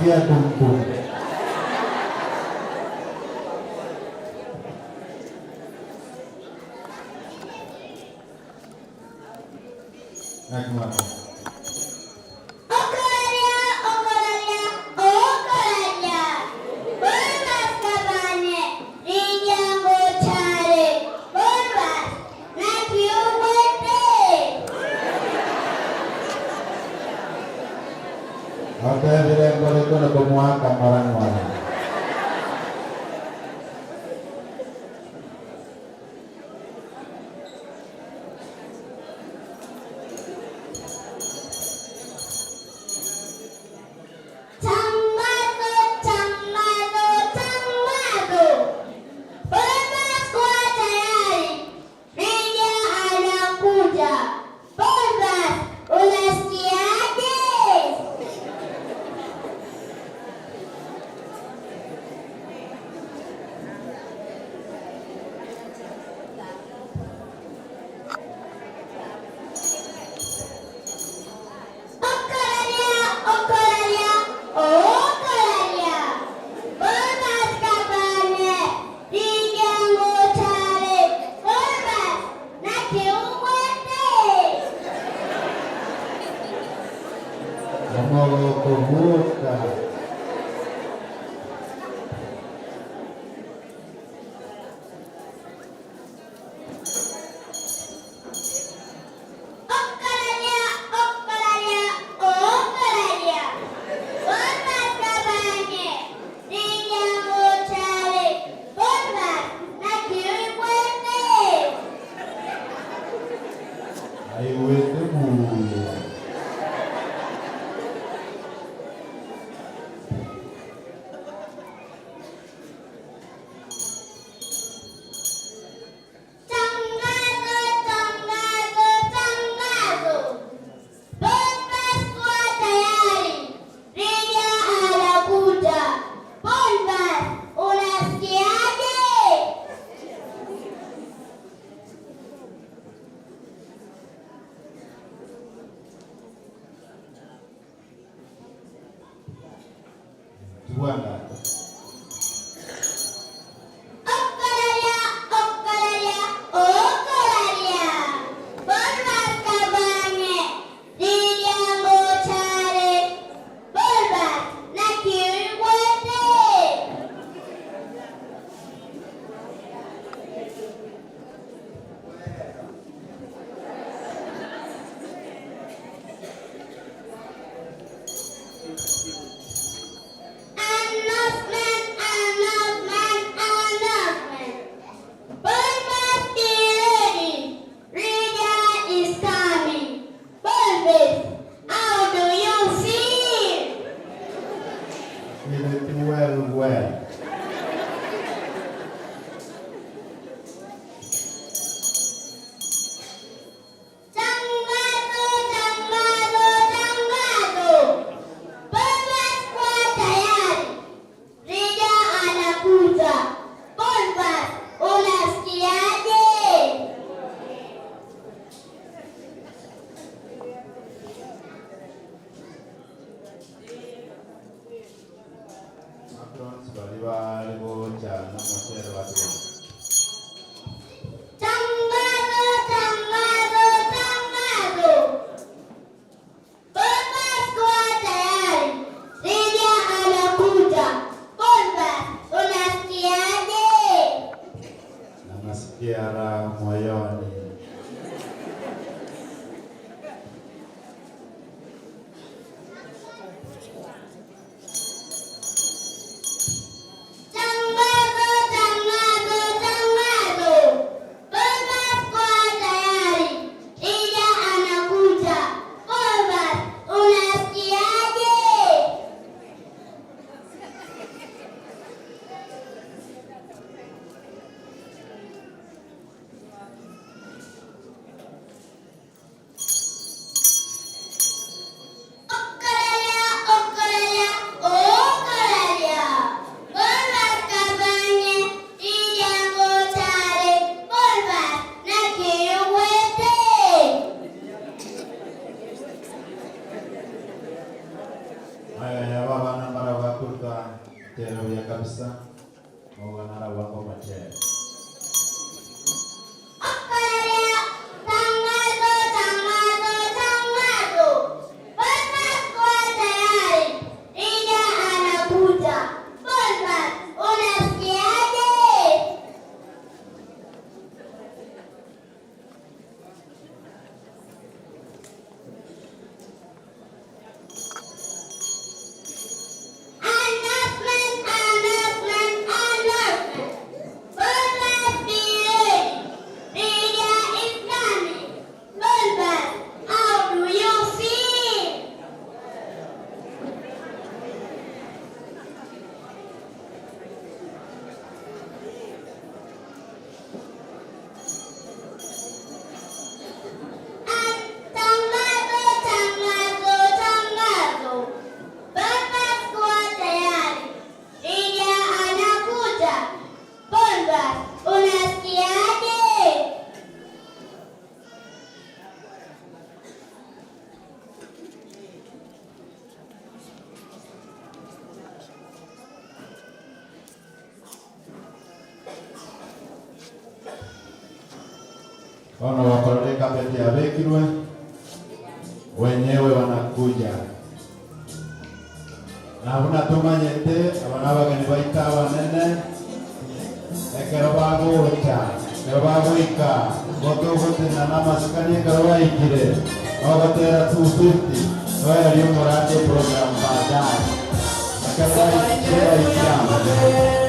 nasikia tumtum. Oke, direktur itu ada pemuakan orang-orang. Mau kebuka. Ayo itu Juanda. Well. Kiara moyoni. Wana wakoreka pete ya bekirwe wenyewe wanakuja na huna tumanyete abanabagani baita banene ekero bagocha ekero bagoika gotogotena namasukani ekero baikire bagotera 250 noya rio morande program baadaye ekero baikire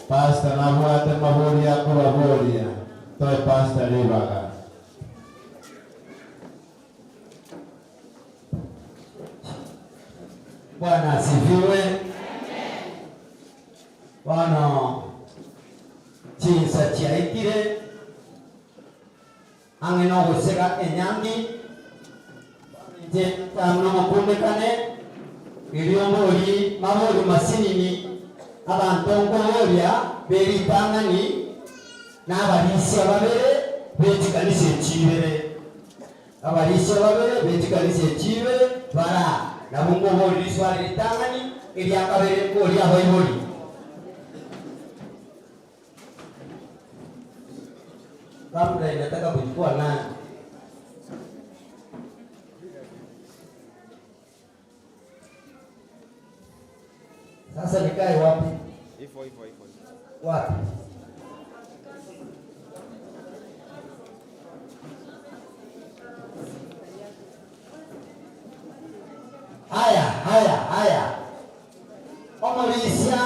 Pastor na huata mahori yako wahoria. Toe Pastor Livaga. Bwana asifiwe. Bwana chinsa chiaikire angeno gusega enyangi je tamno makumekane iliomori mahori masinini abantu ngoria beritangani n'abalisi babere betikanise chibere abalisi babere betikanise chibere bara nabungo boli swali litangani ili akabere ngoli abayiboli kabla inataka kuchukua nani sasa nikae wapi hivyo wapi haya omulisia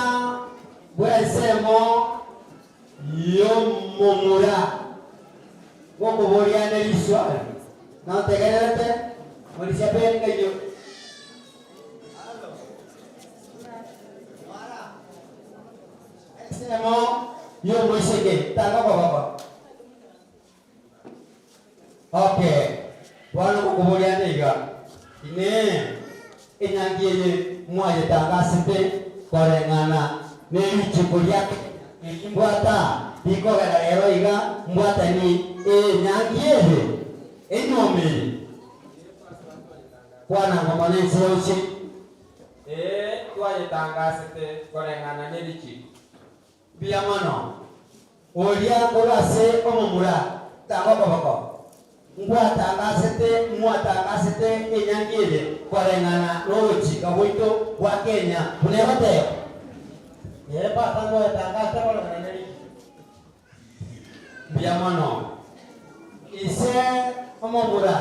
bwezemo yomumura Woko boriane liswa. Na tegerete. Mulisia ben kayo. Semo yo moisege tanga baba. Okay. Wana woko boriane iga. Ine enyangiye mwaje tanga sente korengana ne chikulia mbwata ikogera rero iga mbwata ni enyangiye enyomi kwana ngoma nensochi twaje tangasite korengana ne lichi biamano olia kolase omumura tabako Mwatangasite enyangiye korengana n'oruchi kabwito wa Kenya kunebateo yepa tango tangaste korengana ne lichi biamano ise omumura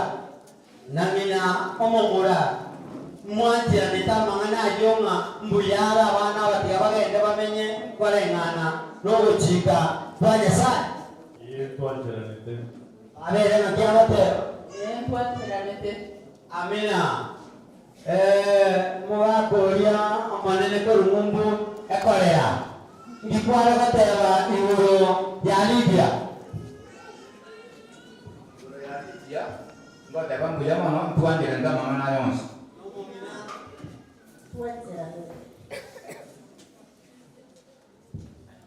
namina omumura mwanjira nitamangana ayonga mbuyara abana batiga bagende bamenye korengana n'oruchika rwa Nyasaye twanjiranite abere na kiabateo amina mugakoria amanene korumumbu ekorea ndikwara bateba iguru ya Libya ngote bambu yamano twandire ndamama na yonse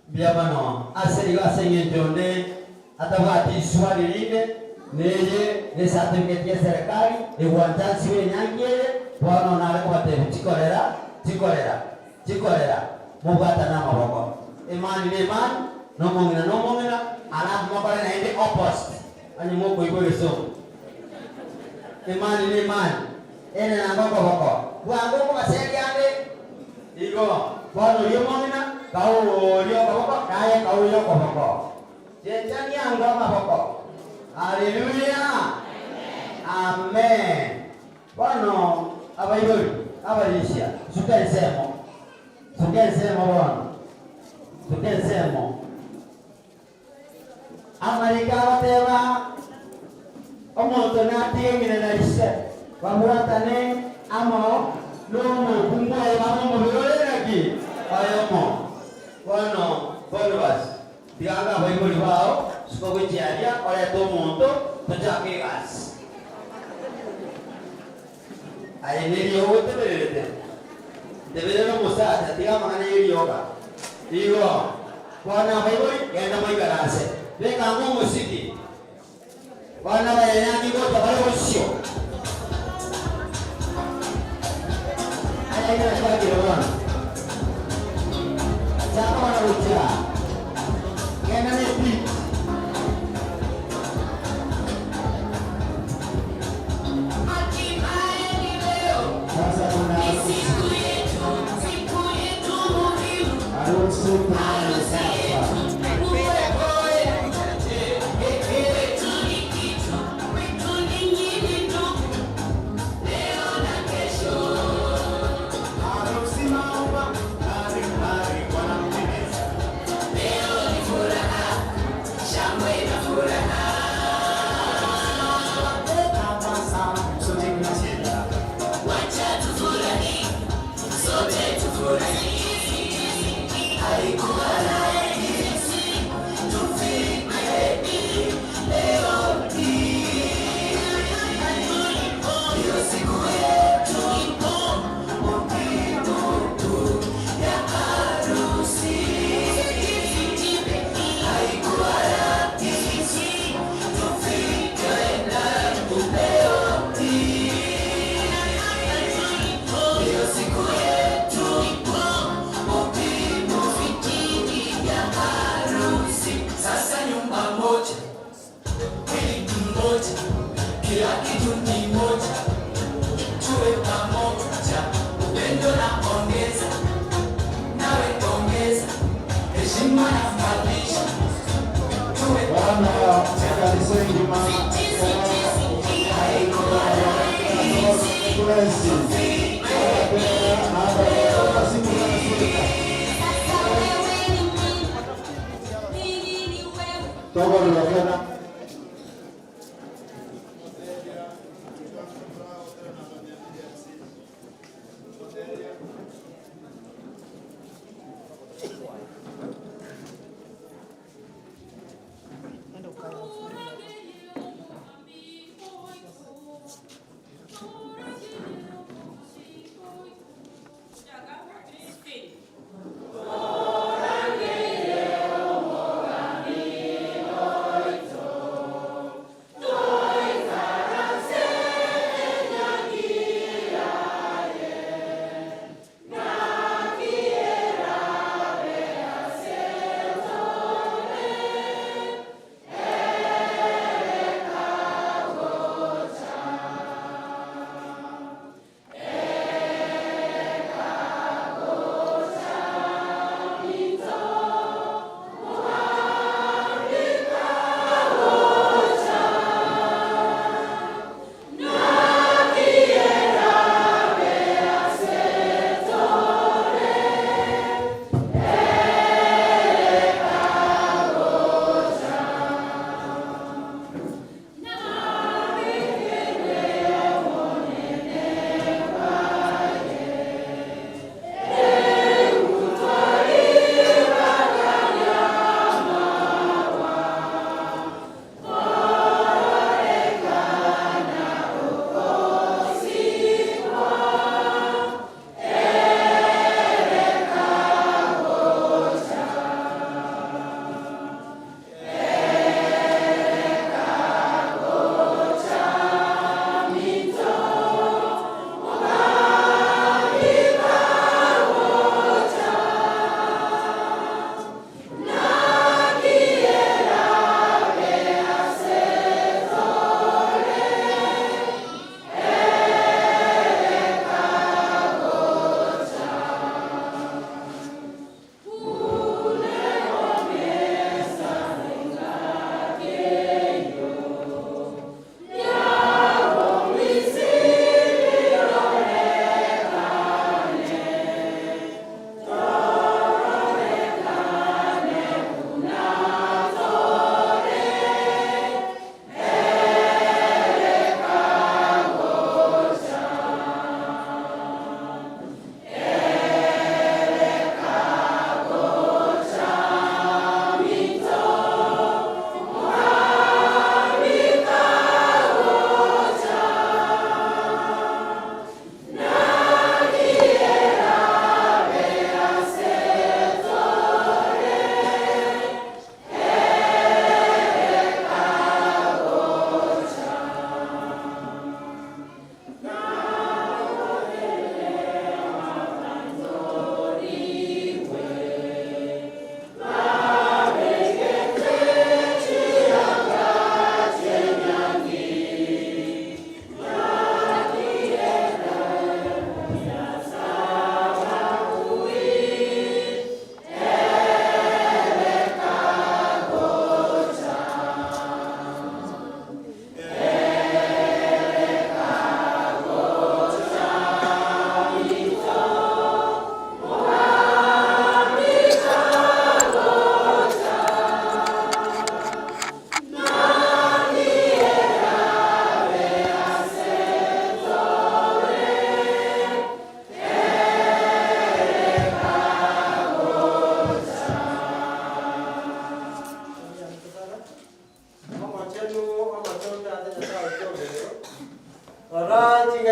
biabano aseri asenye jonde atabati swali lile neye ne certificate ya serikali iwantansi we nyangiye wana nale kwate tikorera mubata na maboko imani ni imani nomongina alafu mabale na ende opposite ani moko iboleso imani ni imani ene na boko bwango kwa seri ande igo bwana yomongina kawo lyo boko kaye kawo yo boko jetani yangu maboko haleluya amen bwana abayori abayisha sukensemo bwana Amerika bateba omuntu natigengire na ise bamuratane amo nomu kumwaye bamumubiroreraki ayomo bono bonobas tiganga baibuli bao sikokuchiaria oreto omuntu tochakigas ayenerio gotebererete deberero musasa tigamangana yerioga igo bona baibuli genda maigarase venga ngo musiki bana bayanyangi gote bale bosio aya ina kwa kirona chama na ucha genda ne pi sasa kuna siku yetu muhimu harusi tunayo sasa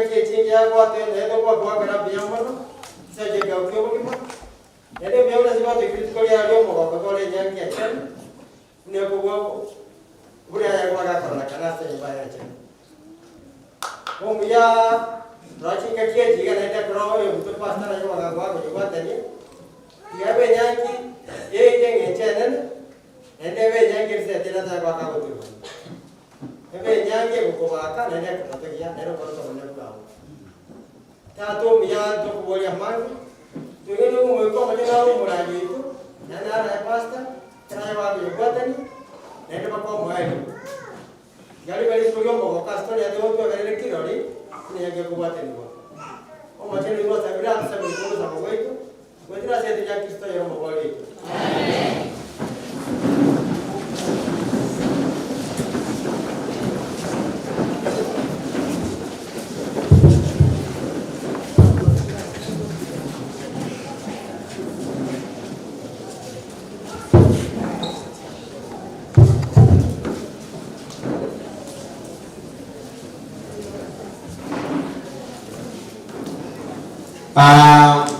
chinga chinga ya kwa tena ndio kwa kana biamono sasa je kwa kimo ndio biamono sima de critical ya leo kwa kwa le nyaki achen ne kwa bure ya kwa kana kana sasa ibaya achen ya Racing kecil jika nanti kerana yang betul pasta lagi makan gua juga tadi. Dia benyanyi, dia yang ngecenen, nanti benyanyi kita tidak tahu apa betul. Benyanyi buku makan nanti kita tu dia, nanti kalau tu mana pulau. Tapi tu biar tu boleh aman. Tu ini tu mereka macam mana mulai itu, nanti ada pasta, kerana apa juga tadi, nanti apa mulai. Jadi balik sebelum mau kastor ya tu tu ada lagi lori. Ini yang kita buat ini. Oh macam ni buat saya bilang saya berdoa sama kau itu. Kau tidak saya tidak Kristo yang membawa itu.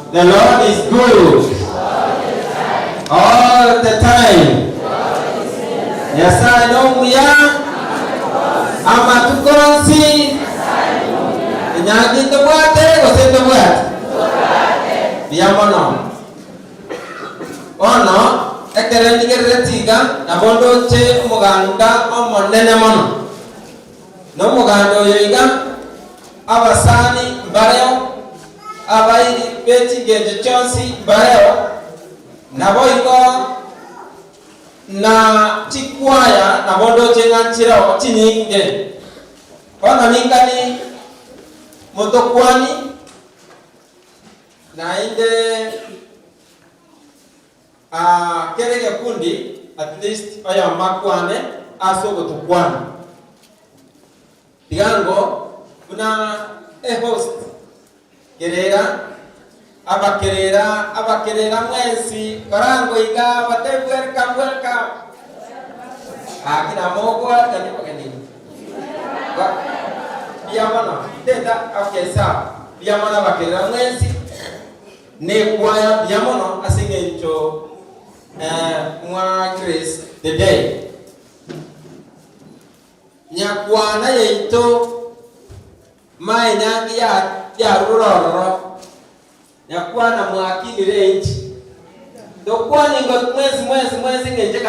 The Lord is good all the time. Yes, I know we are. Amatukonsi. Nyaki tebuate, kose tebuat. Biamono. Ono, ekeren tiga, nabondo che muganda omonene mono. No mugando yoiga, abasani bareo. Abai beti genje chonsi bareo naboiko na chikwaya nabondo chengan chirao chininge ona mingani motokwani na inde kerege kundi at least aya makwane asogo tukwani digango kuna host kerera abakerera mwezi karango iga bate welcome akina mogwa tani pakeni biamana teta afkesa biamana bakerera mwezi ne kwaya biamana asingencho mwa Chris the day nyakwana yeito mai nyangi ya ruroro yakwana mwakini range dokwani ngo mwezi ngenje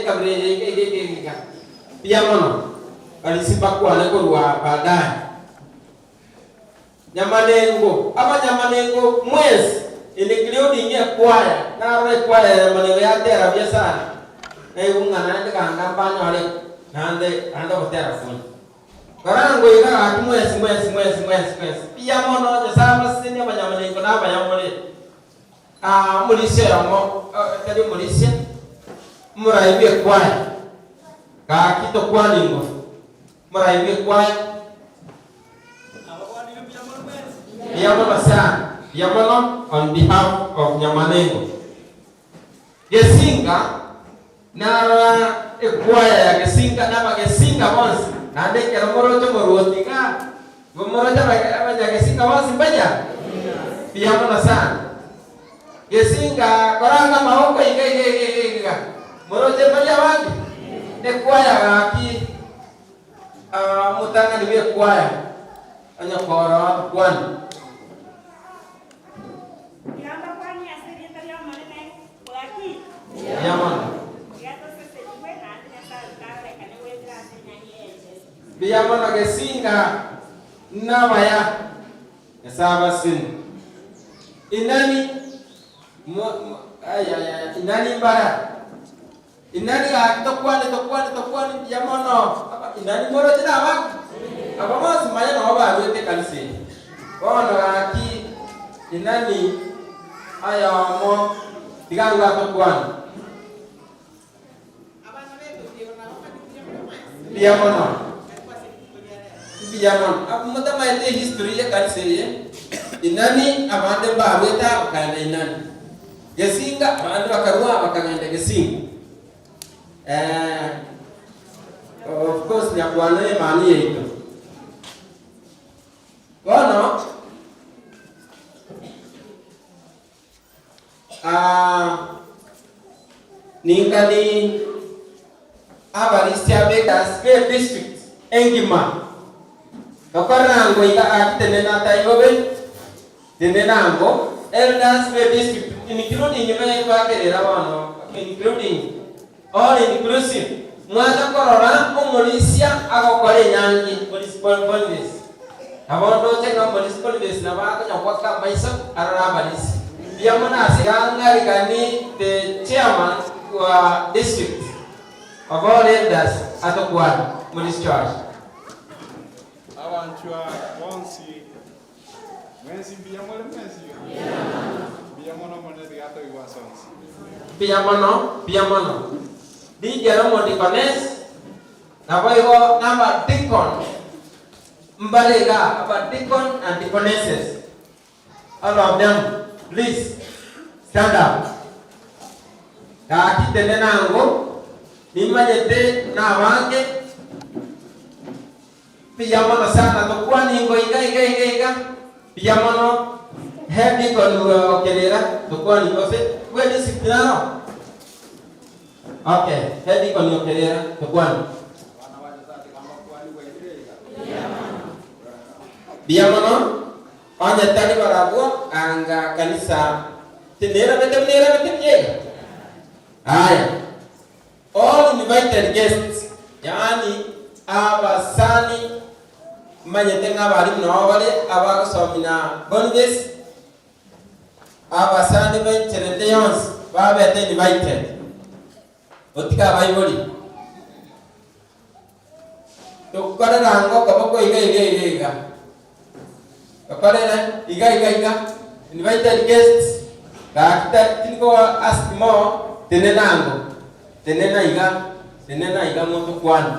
kabire pia mono alisipa kwa leko rwa baadaye nyamanengo mwezi ilikiliodi ingia kwaya na roe kwaya manengo ya tera bia sana na yungana nende kanga mpanyo ale nande kutera funi karango ika mwezi pia mono jasama sini abanyamanengo na abanyamole mulisia yamo tadi mulisia muraibe kwaya ka kito kwaningo muraibe kwaya pia mono sana pia mono on behalf of Nyamanengo Gesinga na kwaya ya Gesinga na Gesinga once na de kero morojo morotika morojo ba Gesinga once baja pia mono sana Gesinga koranga maoko iga moroje baja wangi ne kwaya ki mutanga ni kwaya anya kora kwani Biamana Gesinga nawaya esaba sin inani inani bara inani tokwani biamana inani moro tina wa abamos maya no ba wete kanisi ona ki inani ayamo diganga tokwani biamon mata maite history ya kanse inani abande ba weta kana inani Gesinga abande bakarua bakagenda Gesinga of course ni abwana mani yeto ingani abarisia bekas ke district engima kaparango iga akitenena taibobe tenenango elders ke district including me bakerera bano including all inclusive mwaza korora umulisia agokore nyangi municipal bodies abondo chenga municipal bodies na bako nyakwaka maiso arabalisi biamona asiganga rigani the chairman wa district of all elders atokwa municipal abantu bonsi mwensi biamona mone digato iwasons biamono di Jeromo Deaconess na boyo number deacon mbalega about deacon and deaconesses, all of them please stand up. Kaki tenenango nimanyete na wange piyamono sana tokuwa ningo iga piyamono head deacon kelera tokuwa ningo se we disciplinaro. Okay, head deacon kelera tokuwa biyamono onye tani barago anga kanisa tenera betemye. Aya, all invited guests, yani abasani manyetenga bali mnobale abasomina bonus abasani bencherete yons babete invited otika bayiboli tokorera ngo kaboko iga kaparera iga invited guests kakita tingo ask more tenena iga moto kwani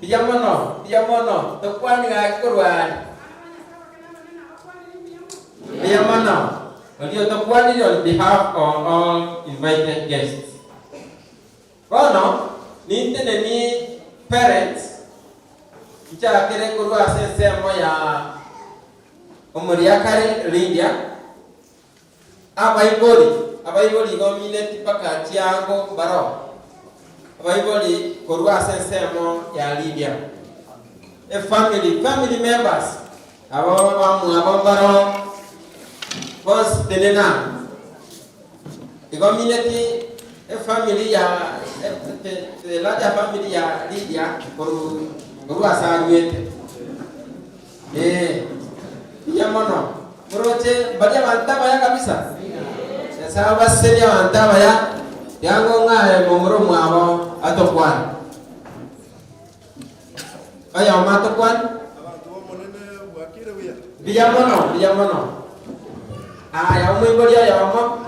piyamono to kwani ga kurwani piyamono audio to kwani on behalf of all invited guests kono nintene ni parents icha kere kurwa sensemo ya omuriakare Lydia abaiboli gomine tipaka tiango baro abaiboli korwa sensemo ya Lydia a family members abo baro boss tenena igomine ti a family ya the larger family ya Lydia korwa sanwete piyamono muroche badia mantaba ya kabisa sasa basedia mantaba ya yango ngae momro mwabo atokwan aya matokwan piyamono aya umiboli aya mo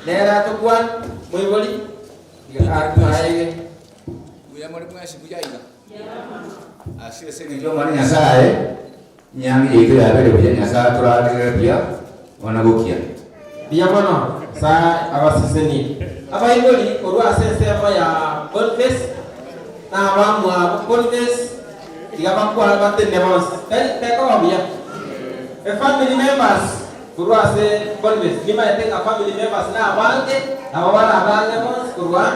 lera atokwan umiboli ikakaraye Uyamore mwasi bujaika asire senge ndio mwana nyasaye nyangi yike abere buja nyasaye turalire bia wanagokia piyamono sa abasiseni abaiboli korwa sensemo ya Boniface na abamwa Boniface igabakwa batenemos teko bia a family members korwa se Boniface lima yatenga family members na abange abawala abange mos korwa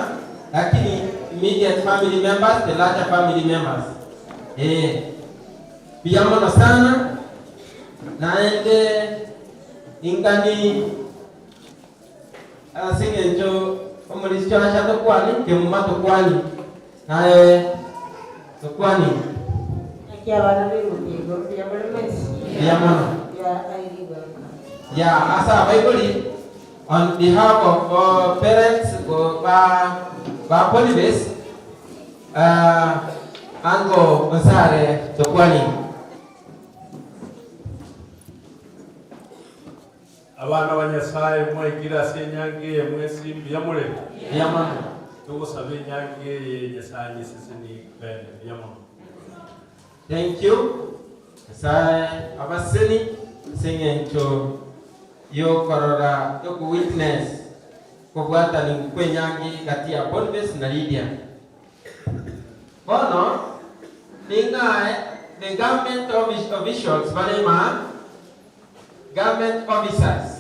lakini immediate family members the larger family members piyamono sana naende ingani asingenjo omulisho acha tokwani kemuma tokwani naye tokwani akia bana bigo piyamono ya aidiga ya asa Bible on behalf of parents go ba Boniface ango basare tokwani abana banyasaye mwegira senyange mwesi byamure piyamono tugusabe nyange nyasaye sisini bene byamure. Thank you. Sai abaseni singencho yo korora yo ku witness ko bwata ni kwenyangi kati ya Boniface na Lydia. Bono ningae the government officials balema government officers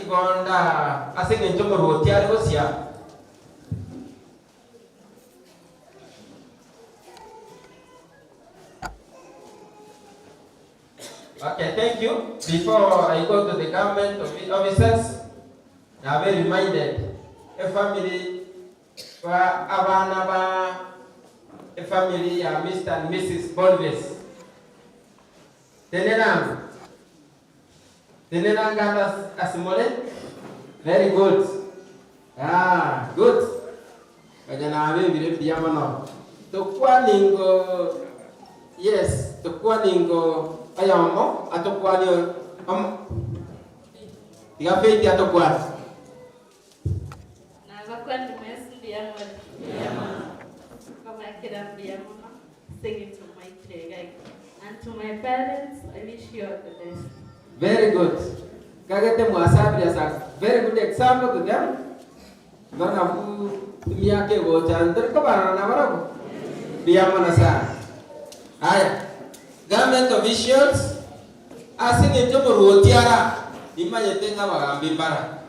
igonda asenge njomo roti ari gosia. Okay, thank you. Before I go to the government officers, I be reminded a family a family Mr. and Mrs. Bonves. Tenenang ganda asimole. Very good. Good. Kajana abe bile biyama no. Tokwa ningo. Yes, tokwa ningo. Ayamo atokwa ni tiga feti atokwa. Na kwenda mesi biyama. Kama kila biyama singing to my guy. And to my parents, I wish you all the best. Very good. Kagete muasabi asa. Very good example to them. Bana bu miyake go chandar ko barana barabu. Biyama nasa. Aya. Government officials asing itu merutiara imanya tengah bagambi para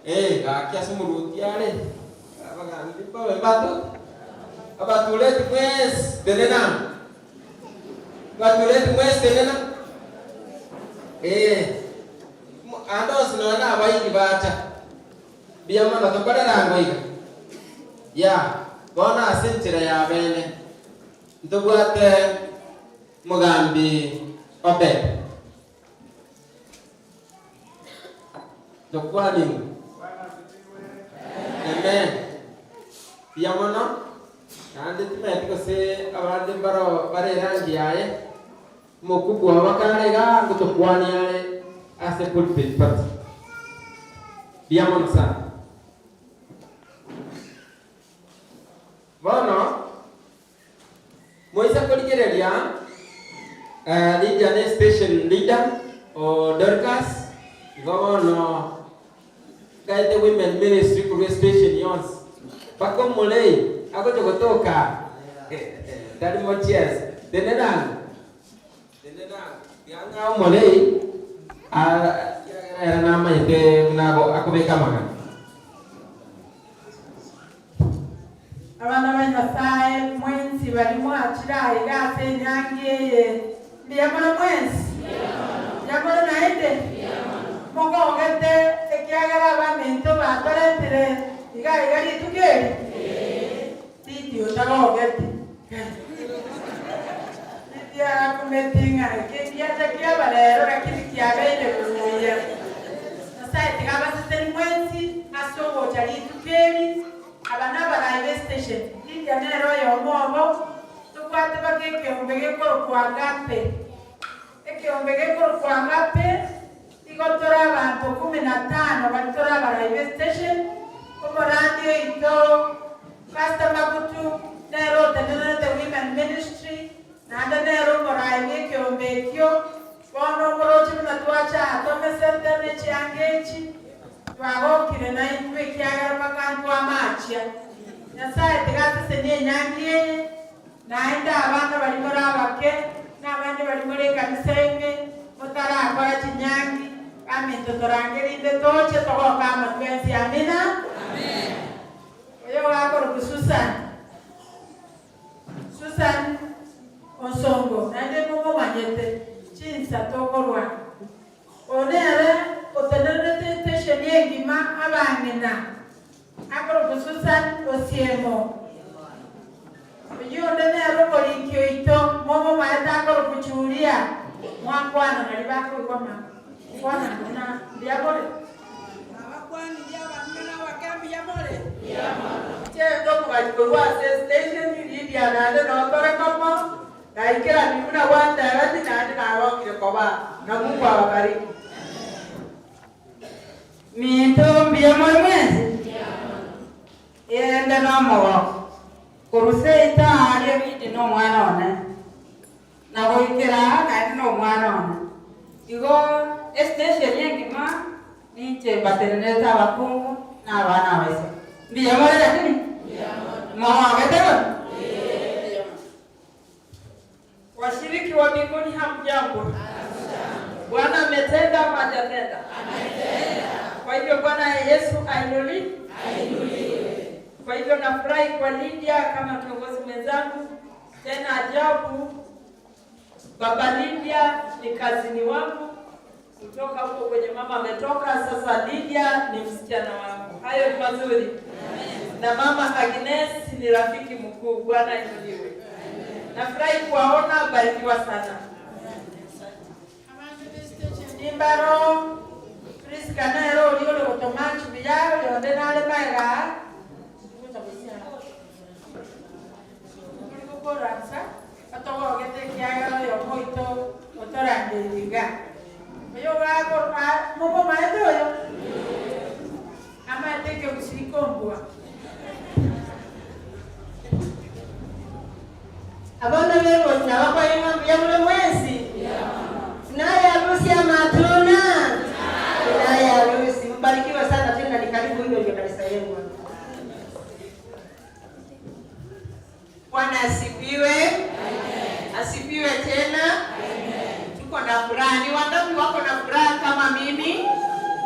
kaki asing merutiare bagambi para batu mes denenang batulet mes denenang ando senana abai dibaca biar mana tempat ada abai ya kona asing ceraya bene itu buat Mogambi Obed. Dokwaning. Amen. Yamono. Ande timet ko se awande baro bare rangi aye. Mokubwa wakane ga kutokwani aye ase pulpit pat. Yamono sa. Bono. Moisa koligerelia leader station leader or Dorcas gono guide the women ministry kuru station yons pako mulei ako jogotoka dari mochies denenang yanga mulei era nama yake nago ako beka makan abana banyasaye mwensi bali mwachira igase nyangiye biyamana mwensi yamana naende mogo ogete ekiagara baminto batorentire igari tukeri titi utago ogete titi akumetinga kiacha kiabalero lakini kiagaile kuya nasai tigaba siteni mwensi asogo chali tukeri abana bala station ndi yanero yomobo tukwate bakeke ombege ko kwagape ekiombe gekoro kwangape igotora abantu 15 batora bala station como radio ito customer kutu nero the women ministry nanda nero morai ekiombe kyo kono morochi na tuacha atome sentene chiangechi twago kire na itwe kiagara makantu amachia nyasaye tegase senye nyangiye naenda abana bali morabake n'abandi bali muri kanisenge mutara akora kinyangi aminto torangerinde toche togo kama twensi amina amen oyo wakoro Susan Osongo nande mumo manyete chinsa tokorwa onere otenere station yengima abangena akoro Susan Osiemo yonde nero kolikyo ito momo maeta akoro kuchuria mwakwana nalibako ikoma kwana na ndiabole abakwani ndiabamena wakambi yamole ndo mwajikolwa station idia nande no tore komo naikira nikuna wanda rati nande nawo kirekoba na Mungu awabariki minto mbiyamole mwezi yende no mowo kuruseta ari bidi no mwana one na goikira na no mwana one igo station yengima ninche bateneta bakungu na bana wese mbiyamole lakini mbiyamole mwa betero Washiriki wa mbinguni hamjambo. Bwana ametenda ama hajatenda? Kwa hivyo Bwana Yesu ainuliwe. Kwa hivyo nafurahi kwa Lydia kama kiongozi mwenzangu. Tena ajabu, Baba Lydia ni kazini wangu kutoka huko kwenye mama ametoka. Sasa Lydia ni msichana wangu. Hayo ni mazuri. Na mama Agnes ni rafiki mkuu. Bwana ainuliwe. Nafurahi kuwaona, barikiwa sana. Nimbaro Priska na ero liole otomachi biyao yonde nale baira. Koransa atawa gete kiagala yo moito otorande liga. Yo va por momo maedo yo. Ama teke usikombwa. Abana leo na wako ya mle mwezi. Naye harusi ya matuna. Naye harusi mbarikiwa sana tena ni karibu hilo ndio kanisa yenu. Bwana asifiwe. Asifiwe tena. Tuko na furaha. Ni wangapi wako na furaha kama mimi?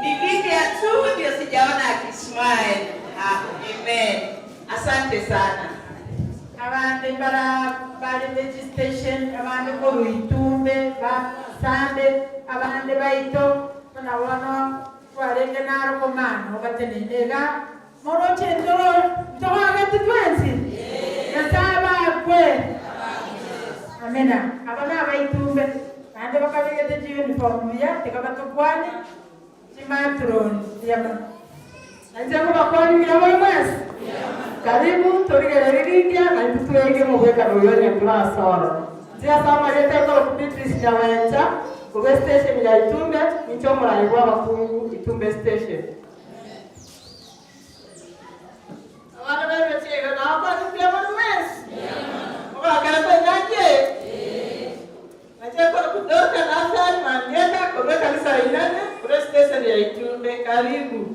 Ni Lydia tu ndio sijaona akismile. Amen. Asante sana. Abandi bari registration, abandi ko ruitumbe ba sande, abandi baito na wana warenge naro komano batenega moro chendoro toga gatwenzi nasaba kwe amena abana baitumbe ande bakabigete uniform ya tekabatokwani simatron yama nanjako bakwani ya mwezi. Karibu turigere Lydia karibu tuweke mweka royoni ya class soro. Zia sama leta kwa kupitri sijawacha kwa station ya Itumbe nichomo la ibwa makungu Itumbe station. Wana bebe chega na hapa tupia mwezi. Kwa kana ngaje? Naje kwa kutoka na afya mandeka kwa kanisa inane kwa station ya Itumbe karibu.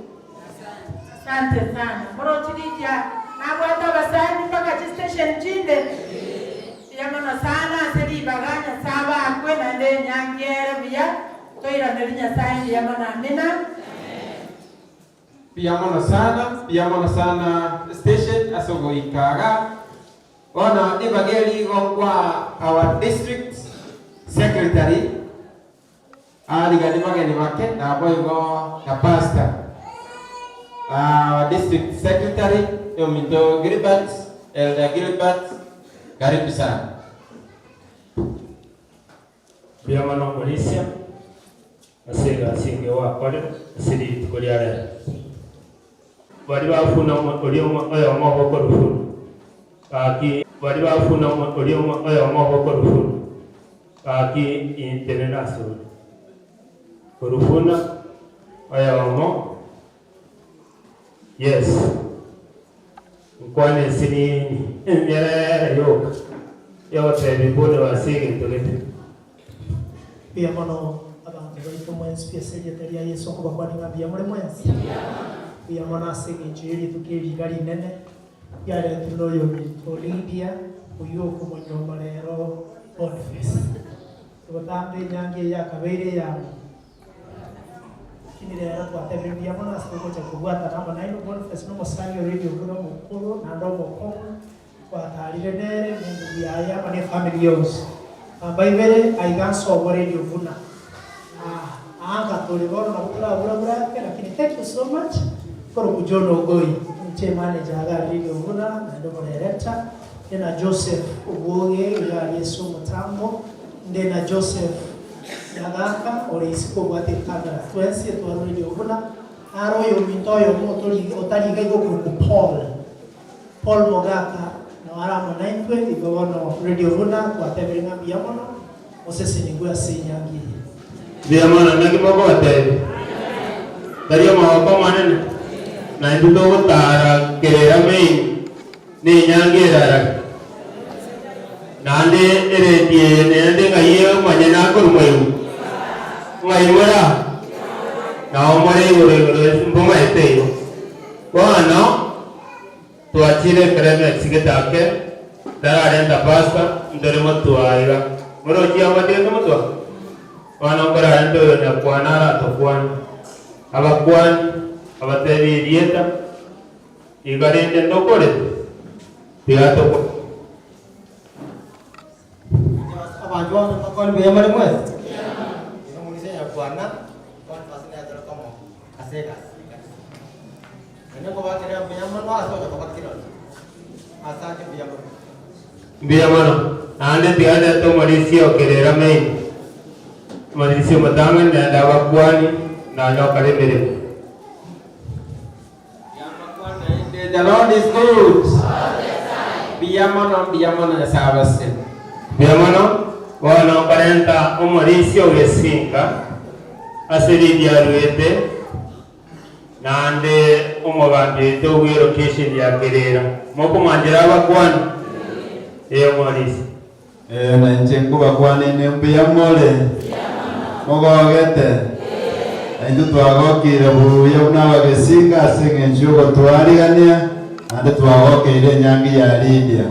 Asante sana. Moro Lydia na bwata basani mpaka station chinde. Yamana sana sedi baganya saba akwe na nde nyangere biya toira nelinya saini yamana amina. Piyamona sana station asogo ikaga. Ona ibageli kwa our district secretary. Ali gani mageni wake na boyo na pastor. District secretary Yomito Gilbert, Elder Gilbert, karibu sana. Biyamano polisia asega singe wa kole asiri tukoliare bali bafuna oliomo oyo maboko rufuru aki bali bafuna oliomo oyo maboko rufuru aki international rufuna oyo mo yes kwane sinini nyere yoka yote bibone wasige tolete pia mano abantu baito mwenzi pia secretary ya Yesu kwa kwani ngabia mure mwenzi pia mwana asige jeri tukiri gari nene yale tuloyo ni Lydia uyo kumonyoma lero office tubatambe nyange ya kabere ya kinire kwa tebia mwana asige kwa kubwata namba 9 Boniface no musanyo radio kuno mukuru na ndo mukuru kwa tarire nere mungu ya mane family yose ambaivere aiganso wa radio vuna anga tulivona na kula lakini thank you so much for kujono goi mche manager aga radio vuna na ndo director na Joseph Ugoge ya Yesu Mutambo ndena Joseph yagaka orisiko bwate kamera twensi to radio vuna aro yo mintoyo motori otali gaigo ku Paul Mogaka na wala mnaitwe igono radio vuna kwa teberinga biamono osese nigwa sinyangi biamono nagi mogote dario mawako manene na nduto tara kerera mei ni nyangi rara nande eretie nende ngaye manyana kurumweyu ngaimora na omore yore mboma eteyo bwana tuachire kereme sigitake dararenda pasta ndoremo tuaira Moro chia wadi kamu tu. Wana orang itu yang kuanara atau kuan. Abakuan, abateri dieta. Igarin jento kore. Dia tu. Abajuan takkan biaya mana muat? Ini mungkin saya kuana, kuan pasti ada kamu. Asik. Ini kau bawa kira biaya mana? Asal kau bawa kira. Asal kau biaya mana? Biaya mana? Anda tiada tu Malaysia kira ramai. Malaysia matangan dan dapat kuani, nalo kali mere. The Lord is good. Biaya mana sahabat sen. Biaya mana? Wana parenta Malaysia wesinka. Aseri dia luete. Nande umagande tu location dia kira. Mau pemanjara kuani. Malaysia. Na njengo bakwani ne mbiya mole. Mogogete. Aindu twagokire buya unabagesinga asenge njugo twarigania ande twagokire nyangi ya Lydia.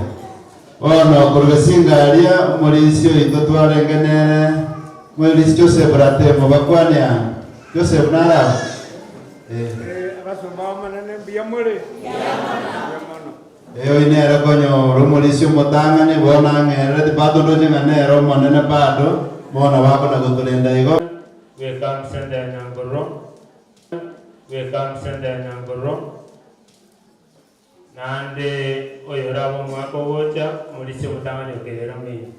Ono kurugesinga alia mulisio ito twarengenere mulisio Joseph Ratemo bakwani ya Joseph nara. Abasomba manene mbiya mole. Eyo inera konyo rumulisio motangane bona ngere bado doje nganero manene bado mona wako na gotolenda igo. Welcome Sunday Nyangoro. Welcome Sunday Nyangoro. Nande oyora mwako wocha mulisio motangane okera mi.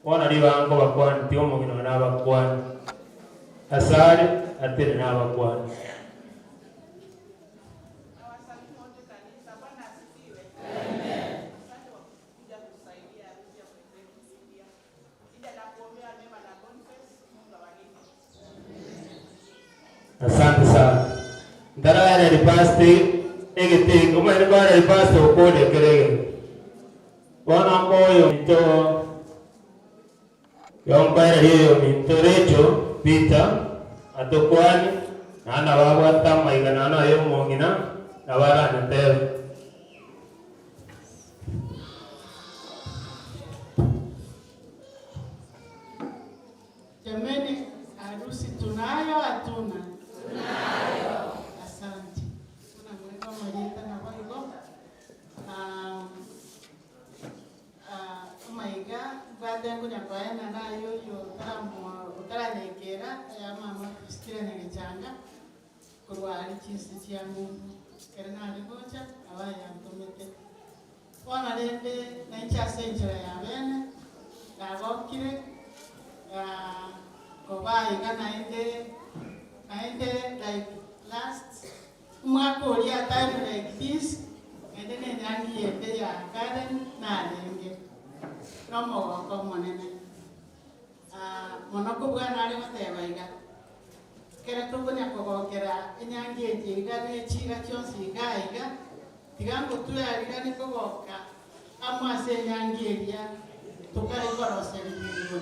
Wana riba anko bakwan tio mugino na bakwan. Asari atene na bakwan. Asante sana. Ndara ya ripasti egete kuma ribara ripasti okode kerege. Wana moyo mito yombara hiyo mintorecho pita atokwani nana baba tama igana na yo mongina na bara nte. Jameni, harusi tunayo hatuna? Tunayo. Asante. Tunamweka Marieta na Waigo. Maiga baada yangu nyakwayana nayo yo utaranekera ya mama kusikira nyangechanga kurwari chisi chia Mungu kera nali gocha abaya ntomete wana rende na ncha senjera ya bene ndagokire kobai naende like last mwaka ulia time like this ende nenyangi yende ya Karen na alenge nomo wako monene monoko bwana ali matebaiga kera tukunya kugokera enyangi ejiga nechiga chonsi igaiga tigango tuyariga ni kugoka amase enyangi eria tukari koroseri bigo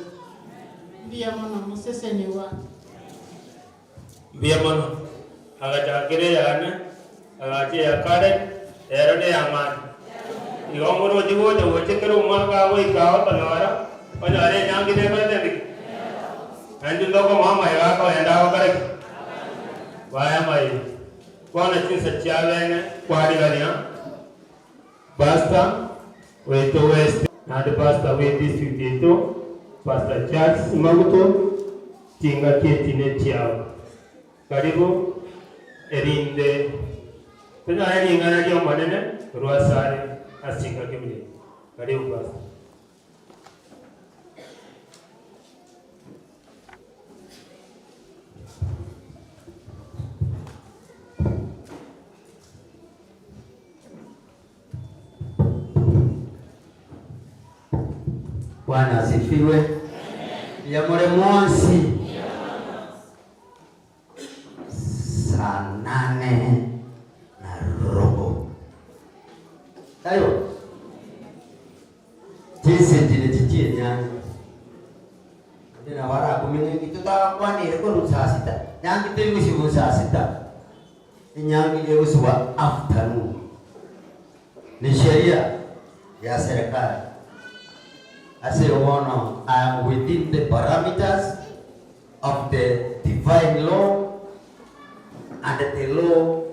Biya mono museseni wa. Biya mono agachakire yana agache yakare erode yaman. Igomoro jiwo de wochekero umaka wo ikawa tanawara panare nyangi de bade. Anju loko mama ya ko enda wakare. Waya mai. Kwana chinsa chalene kwari gania. Basta weto west na de basta we district eto. Pastor Charles Maguto tinga ketine tiao. Karibu erinde. Tena yani ngana dia manene ruasare asinga kemile. Karibu pastor. Bwana asifiwe. Ya mole monsi. Saa 8:15. Ayo. Jinsi dinititie nyanya. Dina wara kumene kitu ta kwani ko saa 6. Nyanya kitu msimu saa 6. Nyanya ile usiku afternoon. Ni sheria ya serikali. I say, oh no, I am within the parameters of the divine law and the law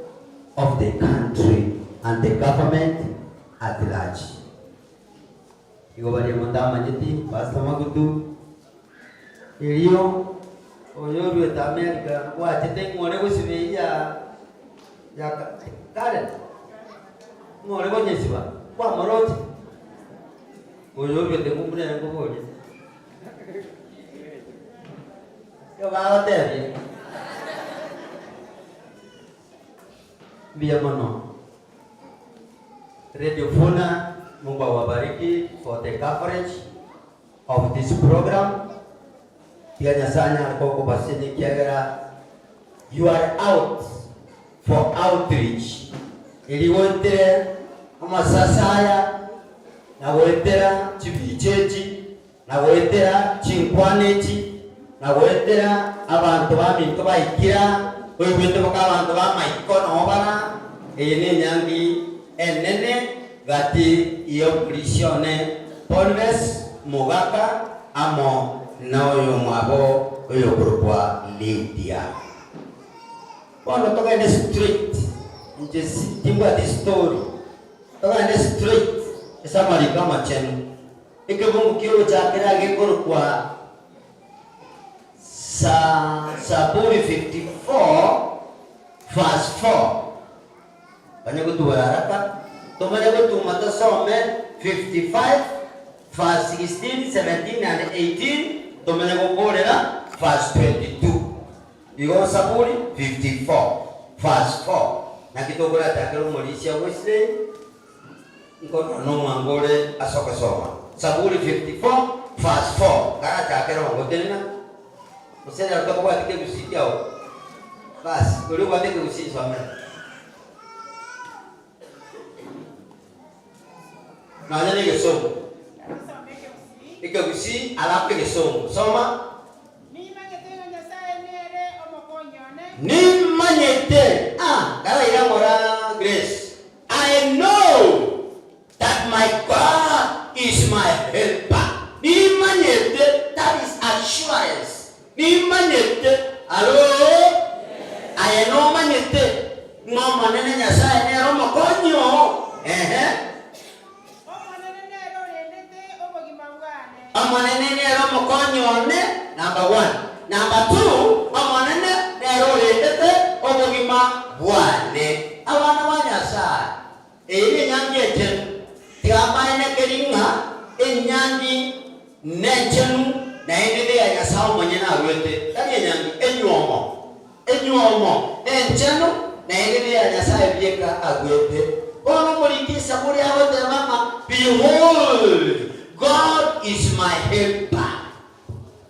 of the country and the government at large. Iko bali manda majeti Pastor Magutu iliyo oyoru eta America kwa tete ngone kusibe ya Karen ngone ko nyesiba kwa moroti oyoru ete kumbune ngoboje yo ba hotel biar mano Radio Funa, Mungu awabariki for the coverage of this program. Tiada sanya koko basini kiagara. You are out for outreach. Ili wote amasasaya na wetera chibichechi na wetera chinkwanechi na wetera abantu baminto baikira oyibwete bakabantu bamaikono bara ene nyangi enene gati iyo prisione Polves Mogaka amo na oyo mwabo oyo grupwa Lydia. Pono toka in the street nje timba the story toka in the street esa marika machenu ike Mungu kiyo chakira gekurukwa Saburi 54 verse 4 Banyak itu berharap, teman-teman itu mata some 55, verse 16, 17, and 18. Teman-teman boleh lah verse 22. Iko Saburi 54, verse 4. Nak kita boleh tak kalau Malaysia Wesley, iko nama boleh asok asoma. Saburi 54, verse 4. Karena tak kalau hotel na, mesti ada tu buat kita usi jauh. Bas, kalau buat kita usi sama. Nanya ni kesom. Ikabusi alap kesom. Soma. Ni manyete. Kalau yang orang Grace. I know that my God is my helper. Ni manyete. That is assurance. Ni manyete. Halo. I know manyete. No manene nyasa ni romo konyo. Amanene nero mokonyone number 1. Number 2, amanene nero letete obogima bwane. Awana wanyasa. Ini nyangi ejen. Tiama ene keringa enyangi nechenu na ene de anyasa omanyena awete. Tani nyangi enyuomo. Enyuomo enchenu na ene de anyasa ebieka agwete. Ono mulikisa muri awote mama behold God is my helper.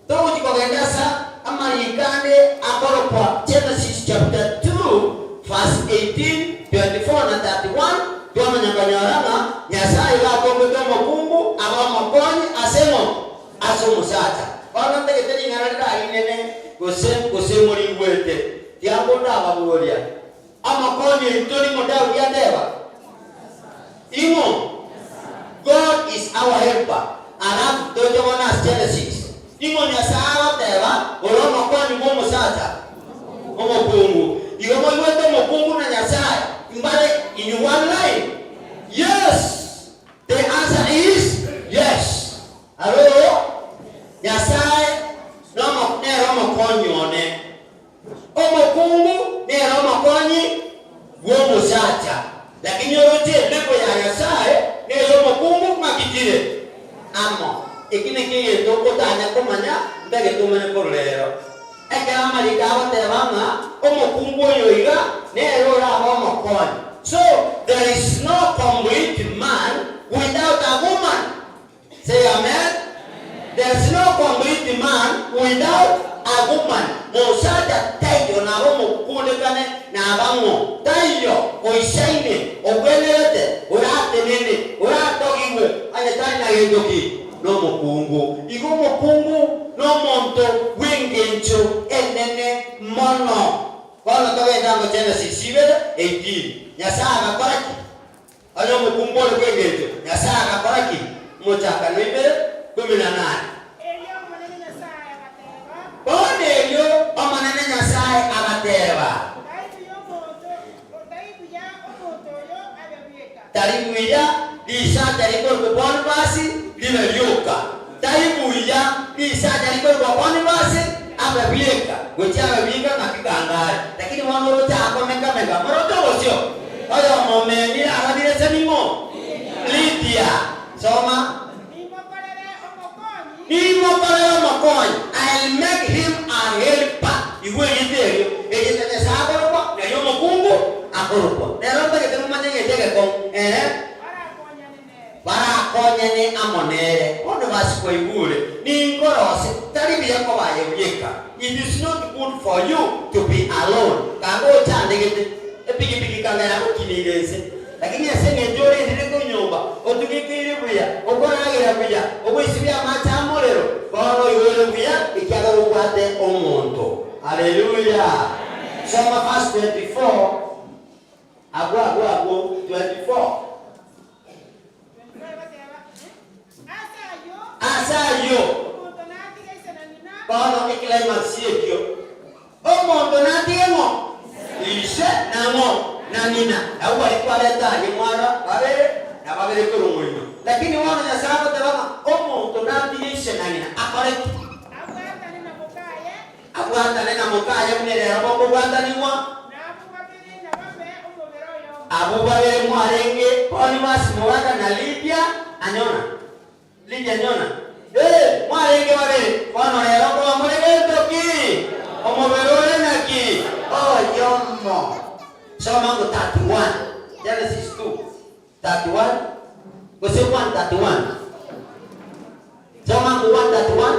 Tahu jika gendasa Amerikane akoro kwa Genesis chapter 2 verse 18, 24 na 31. Tuwa manyanganyarana nyasai wako kutomo kungu ama mokoni asemo sata. Wana teke teni ngarada inene kusemu liwete. Tiambo na wabuolia. Ama koni itoni modau ya dewa. Imo. God is our helper. Alafu tojo wana Genesis. Imo nyasawa tewa, olono kwa ni momo sata. Momo kungu. Igomo iwete mokungu na nyasaya. Mbale in one line. Yes. The answer is yes. Hello? Nyasaya nomo ne romo konyone. Omo kungu ne romo konyi womo sata. Lakini yote lepo ya nyasaya nezo mokungu makitire amo ikine kiye toko tanya komanya ndage tumane korlero eke amarika awate mama omokungu yoiga nero ra omokon. So there is no complete man without a woman. Say amen. There is no complete man without a woman. Mosada tayo na omokule kane na abango tayo oishaine ogwelete urate nene urato iwe anyetani na yendoki no mokungu igo mokungu no monto wingencho enene mono kono towe ndango Genesis 18 nyasaga koraki ayo mokungu le wingencho nyasaga koraki mochaka no ibere 18. Cornelio omanene Nyasaye agateba. Taribuya Lisa tarikor Bonifasi limeyoka. Taribuya Lisa tarikor Bonifasi ababieka. Gocha ababieka makigangari. Lakini wanoroja akomeka mega. Moroto wosio. Oyo momeni arabire semimo. Lydia. Soma. I'll make him a helper. Iwe yiterio. Ejete saboro na yomo kungu akoropo. Neromba ketemu manyenge tege kon. Para konyene amonere. Ono basiko igule. Ni ngorose. Taribi yako baye yeka. It is not good for you to be alone. Kango chande gete. Epigi kamera ukinigeze. Lakini asenge njore ndiko nyumba. Otukikiri buya. Okoragira buya. Oboisibya machamorero. Bano yole buya ikiaga ukwate omonto. Hallelujah. Soma verse 24. Ago 24. Asayo. Bano ikilai masiekyo. Omonto natiemo. Ishe namo. Nanina, au walikuwa leta ni mwana babere kurumulino. Lakini wana Nyasaye tabama omo tonandishe nanina akoreki. Abwanda nena mukaye munere aboko bwanda ni mwa. Abu babere mwarenge Bonifasi mwaka na Lydia anyona. Lydia anyona. Mwarenge babere wana lero kwa murege toki. Omo berore naki. Oh yomo. Soma 31. Genesis 2. 31. Verse 1:31. Soma 1:31.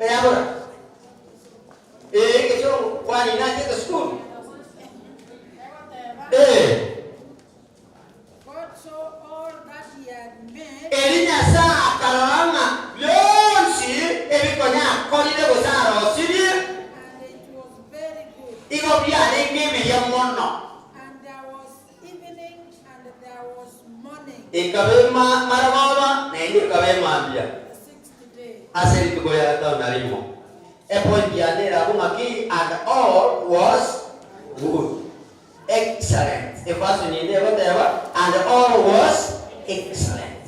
Ahora. Que yo kwani na ke school. God saw all that he had made. Elinya sa karama. And it was very good. And there was evening and there was morning. The 6th day. And all was good. Excellent. And all was excellent.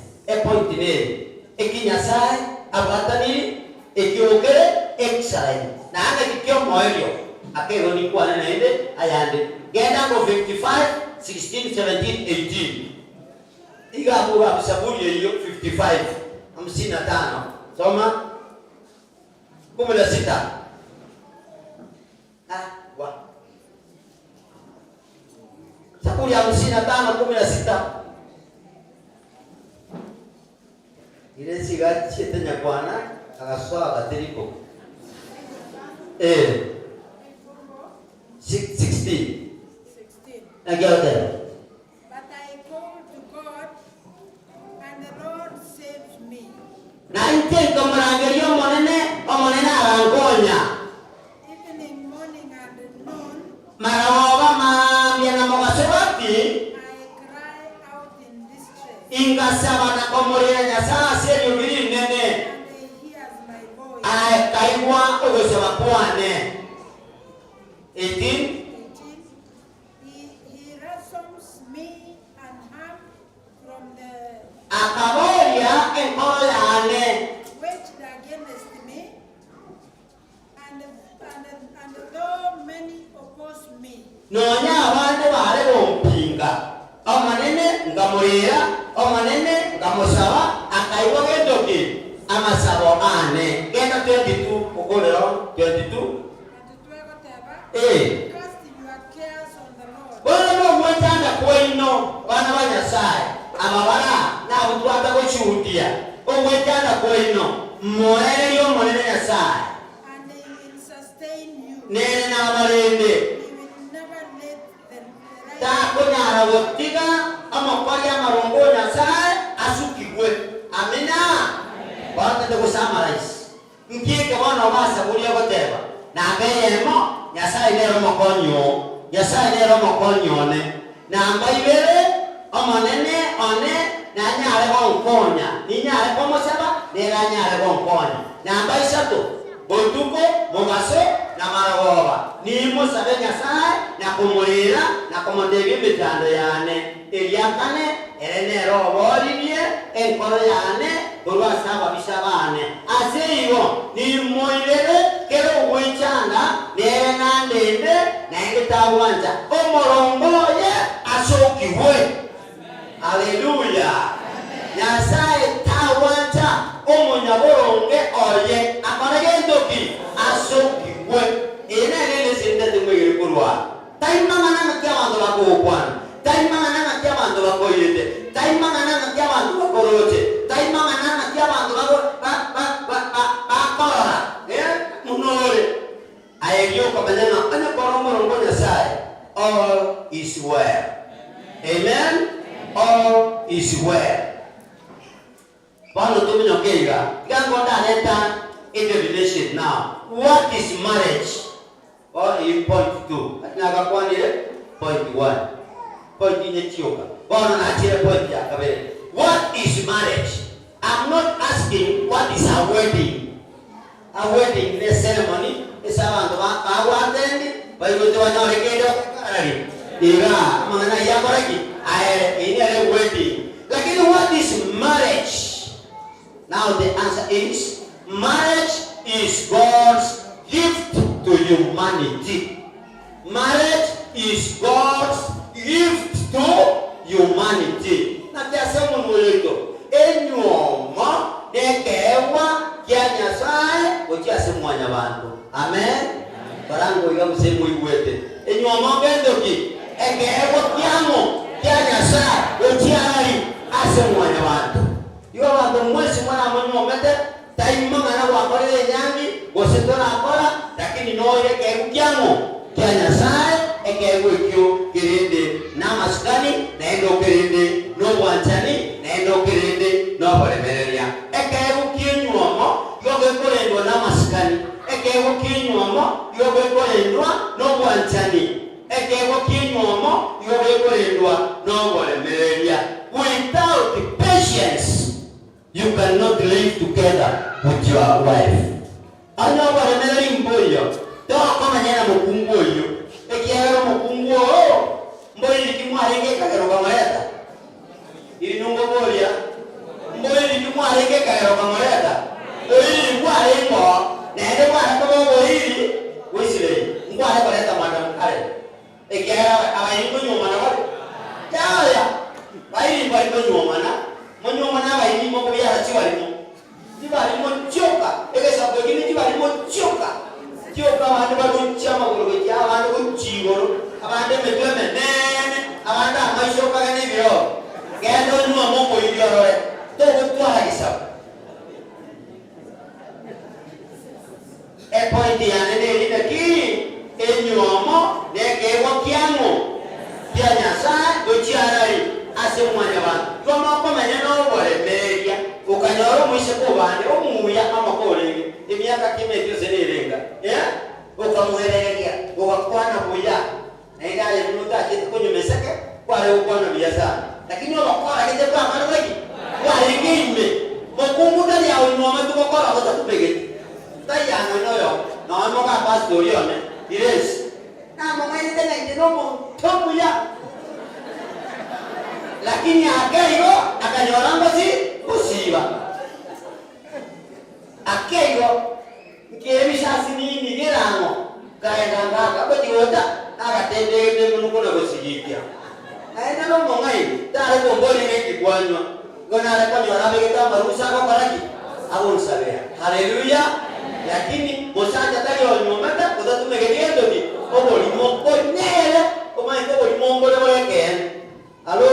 Excellent. Na anga kikio moyo. Akero ni kwa nene ende ayande. Genda go 55, 16, 17, 18. Iga abuwa bisaburi hiyo 55. 55. Soma. 16. Wa. Saburi ya 55 16. Ile siga chetanya kwana akaswa katiriko. 16. Again. But I called to God, and the Lord saved me. Evening, morning, and noon. I cry out in distress. And he hears my voice. 18. He ransoms me and harm from the waged against me, and though many oppose me. Omanene ngamurira, omanene ngamusaba, akaiwa gendoki, amasabo ane. Genda 22, ukolero 22. Cast your cares on the Lord. Bono mwetanda kwino, bana ba Nyasaye. Amabara na utwata ko chutia. Omwetanda kwino, moere yo monene Nyasaye. And he will sustain you. Nene na amarende. He will never let them Ta kunyara wotiga, amakwari amarongo Nyasaye asukigwe. Amina. Bana te kusamarize. Nkieke wana basa kulia koteba. Na ngeyemo Nyasaye lero mokonyo Nyasaye nero mokonyone namba ibere omonene one na nyare gonkonya ni nyare komosaba nera nyare gonkonya namba isatu botuko mugaso na maragoba ni musabe Nyasaye na kumulira na kumondebi mitando yane eliakane erenero oborinie enkoro yane urwasaba bishabane aseibo ni moirere kero gwichanga nere nandende na ingitawanja omorongoye asokibwe. Haleluya. Nyasaye tawanja omunyaboronge oye akonagendoki asokibwe ene nene sindete mwiri kurwa taimangana nakyabando bakokwana taimangana nakyabando bakoyete taimangana nakyabando bakorote taimangana nakyabando bakora munore ayegyoka banyana anya koromorongo Nyasaye all is well. Amen. All is well. Pano tuminyokeiga gangonda leta in the relation now. What is marriage? Or in point 2. Atinaga kwanile point 1. Point in Ethiopia. Bono na chile point ya kabele. What is marriage? I'm not asking what is a wedding. A wedding is a ceremony. Is a wantendi. Bayote wanaorekedo karari. Diga mangana ya koraki. Ini a wedding. Lakini what is marriage? Now the answer is marriage is God's gift to humanity. Marriage is God's gift to humanity. Na kiasema mwelito enyoma dekewa kia Nyasaye ukiasema wanyabantu. Amen. Barango iga msemu iwete enyoma gendoki ekewa kiamo kia Nyasaye ukiari asema wanyabantu. Yo abantu mwese mwana monyomete taima ngana wakore nyangi gosetora akora lakini noye kegujamo kya Nyasaye ekegwekyo kirinde namaskani naendo kirinde no wanchani naendo kirinde no bolemereria ekegukinyuomo yogekorendwa namaskani ekegukinyuomo yogekorendwa no wanchani ekegukinyuomo yogekorendwa no bolemereria. Without patience you cannot live together with your wife. Ano baremeleri mboyo. To kama nyana mukungoyo. Ekiaro mukungo. Mboyo likimwarenge kagero kamareta. Inungo bolia. Mboyo likimwarenge kagero kamareta. Oyi ngwarengo. Nende mwana kama boyi. Wisile. Ngware bareta madam kare. Ekiaro abayingo nyoma na wale. Ya. Bayi bari nyoma na. Monyomana bayi mo kuya chiwalimo. Chiwalimo choka. Egesa bwegini chiwalimo choka. Choka abantu bakunchama kuloke ya abantu kunchigoro. Abantu metwe menene. Abantu amashoka kanibyo. Gendo nyuma mongo yoro. To kutwala kisaba. E point yanene lina ki enyomo nekewa kiamo. Kia Nyasaye uchiarai asemwanya bantu. Kama kwa maneno bolemeria ukanyoro mwishe kubande omuya amakolege emyaka kimetyo zenerenga ukamuhereria ukakwana buya naenda ya minuta kitu kunyumeseke kwale ukwana biasa lakini wakora kete kwa mara wengi wale ngime mokungu ndani ya unyoma tukokora kutakupegeti tayano noyo na moka pastor yone diresi na mongeni tena ndomo tomuya lakini akaigo akanyoranga si kusiba akaigo ngemisha sinini ngirango kaenda ngaka batiwota akatendeke munukona kusigikia aenda no mongai tare bomboni ngeki kwanywa ngona rekoni warabeka marusa kwa karaki abonsabea. Haleluya. Lakini bosanja tali onyomata kudatumegediendo ni oboli mongo nele omaiko oboli mongo le weken. Halo,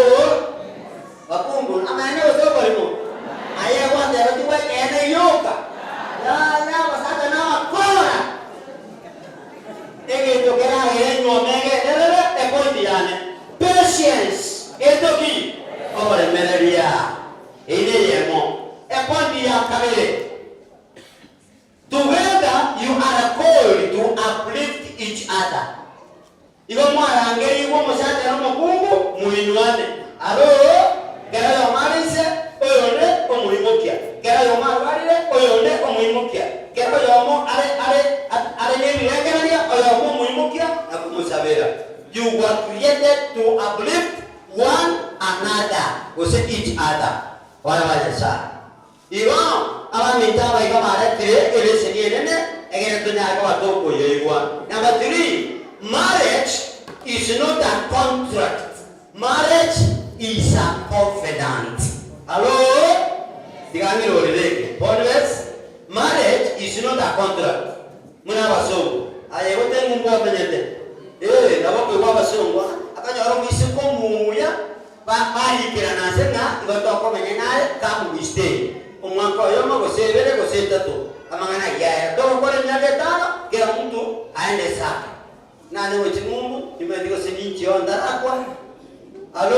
wapungu, amane usobo limo. Aya kwanda rotiwa kene yoka. Ya wasaka na wakora. Ege tokera yenyo mege lele ekondi yane. Patience etoki obole mereria. Ine yemo. Ekondi ya kabele. Together you are called to uplift each other. igo mwarangeri igo musate no mukungu muinuane alo kera yo marise oyone omurimokia kera yo marwarire oyone omurimokia kera yo mo ale ne birengeria oyo omurimokia na kumusabera. You were created to uplift one another, ose each other. Wala wala sa igo aba mitaba igo mare tre ele segiene egere tunya ko atoko yeigwa. Number 3, marriage is not a contract. Marriage is a covenant. Hello? Digami loreleke. Always, marriage is not a contract. Muna baso. Ayo tengu ngwa benete. Nabo kwa baso akanyoro kwisiko muya bari kira nasenga igoto ko menyenale kamu wiste. Umwaka yomo gosebere gosetatu. Amangana ya to ko nyage tano kila mtu aende sake. Nani wechi Mungu imendiko seninchi onda akwa. Halo?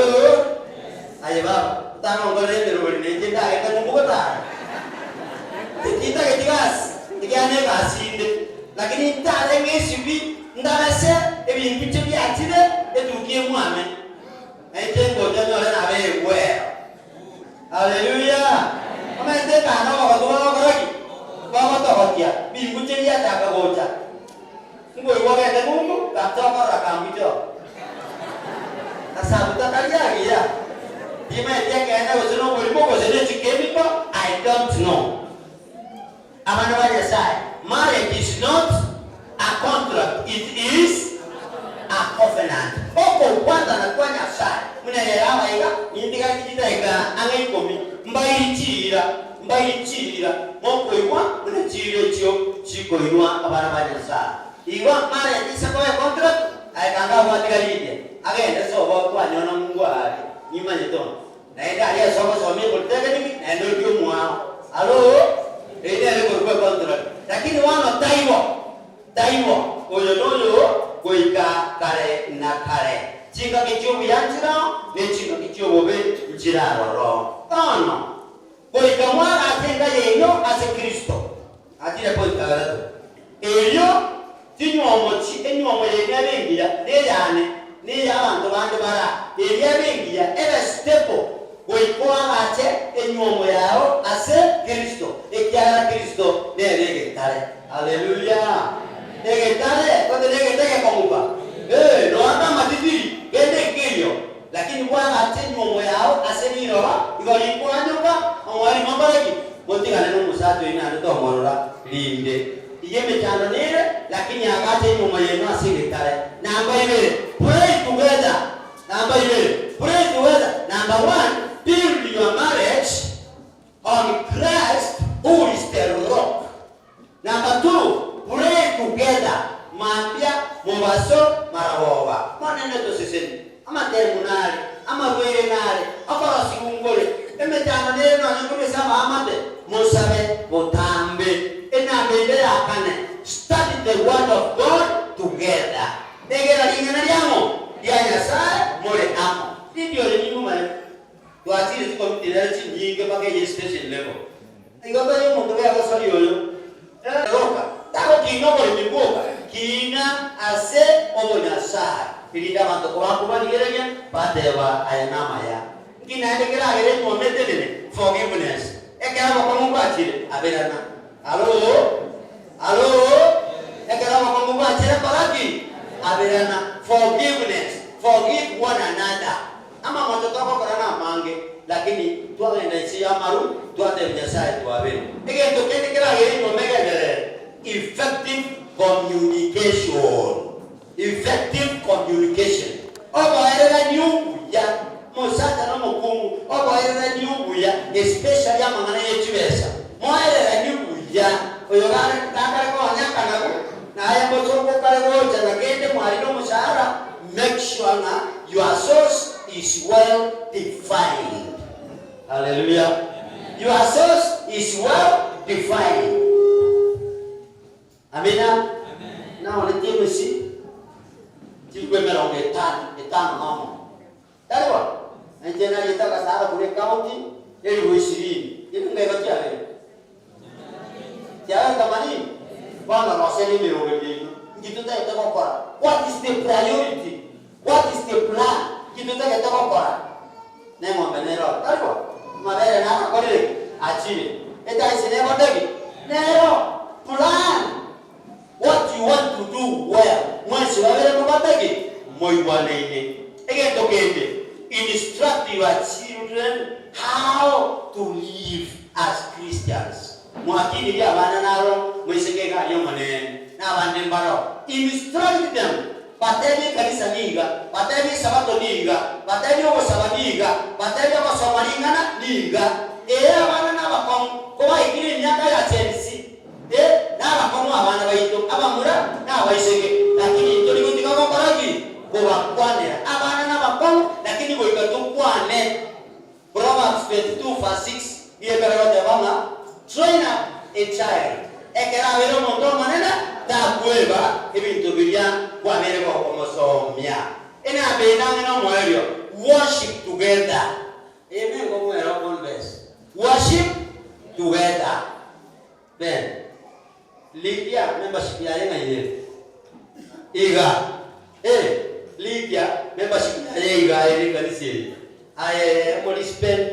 Ayo baba, utanga ngole ndero nje ndaye kumbuka. Kita ketigas, tikane gasinde. Lakini ntale ngesibi ndabase ebintu bye byatire edukiye mwame. Etengo janyore nabe we. Haleluya. Amende kana bagodo bagogi. Baba tohotia, bintu bye byataka gocha. Ngoi wage Mungu katoka rakamito. Asabuta kaliya ya. Dime dia kana wosono wolimo wosene chikemiko I don't know. Amana wale sai. Marriage is not a contract, it is a covenant. Oko kwanza na kwanya sai. Muna yerawa iga indika kijita iga angai komi mbai chira moko igwa muna chire chiko irwa abana wale sai. Igwa marriage is a contract. Aikanga watika lide. Agende so kwa nyona Mungu ali. Nyima nyeton. Na enda ali so mi polytechnic na ndio kyo mwao. Halo? Ende ali kwa contract. Lakini wana taiwo oyonoyo koika kare na kare. Chinga kicho bianjira ne chinga kicho bobe njira roro. Tano. Koika mwana atenga yeno ase Kristo. Atire koika garato. Elio tinyomochi enyomo yenyabengira neyane ni abantu bande bara yenyabengira era stable koikwa ate enyomo yao ase Kristo ekyara Kristo nerege tare. Haleluya. Nege tare kote nege tege komupa no anda matiti kende kilio lakini bwana ate enyomo yao ase niro igoli kwanyoka omwali mambareki motigane no musato ina ndo morora linde Iyeme chano nere, lakini agate nyuma yenu asingitare. Number 2, pray together. Number 2, pray together. Number 1, build your marriage on Christ who is the rock. Number 2, pray together. Mambia mubaso marawoba. Manene to siseni. Ama termunari, ama wele nari, akara sigungole. Eme chano nere no anyukume sama amate. Musabe botambe. Study the word of God together. Tegera lingana liamo ya nyasaye more amo. Ndio lenyu mali. Tuachire tuko mtirati nyinge mpaka ye station level. Igomba yo muntu ya basali yoyo. Roka. Tako kino bole mbuka. Kina ase obo nyasaye. Ilinda mantoko wangu banigerenya patewa ayanama ya. Kina ndekera agere mu metene forgiveness. Ekera kwa Mungu achire aberana. Hello? Ekara kwa Mungu achira baraki. Aberana forgiveness. Forgive one another. Ama mtoto wako kana mange lakini tuaenda isi amaru tuate mnyasaye tuabeni. Ege tokeni kila yeye no mega effective communication. Effective communication. Oba era nyungu ya mosata no mukungu. Oba era nyungu ya especially amangana yechibesa. Moera nyungu ya oyogana nakare ko anyaka nako na aya motoko kare ko jana kende mwali no mushahara. Make sure na your source is well defined. Hallelujah. Your source is well defined. Amina. Na waletie msi tikwe meronge etano mama. Dalwa. Njena yitaka sara kule county eli 20. Ili ngaibatia leo. Jangan kemana? Bang, rasanya ni orang ini. Gitu tak kita apa? what is the priority, what is the plan. Kitu take toko kora ne ngombe ne ro tariko mabere na ko le achini eta isine bodegi nero plan what you want to do well mwezi wabere mubadegi moiwanene again tokende instruct your children how to live as Christians. Mwakini ya bana naro mwiseke ga yomane na bande mbaro instruct them. Pateni kanisa niga, pateni sabato niga, pateni ogo sabaniga, pateni ogo somalingana niga. Abana na bakon ko ikiri nyaka ya Chelsea. Na bakon abana baito abamura na baiseke. Lakini tuli kutika ko koragi ko bakwane. Abana na bakon lakini ko ikatu kwane. Proverbs 22:6 yebera wote bana train up a child. Ekera wero mondo manena ta kueba ibintu bilia kwa mere ko komosomya ina bena ngino moyo worship together. Amen ko mwero converse worship together. Then Lydia membership ya yenga ile iga Lydia membership ya iga ile kanisi aye mo spend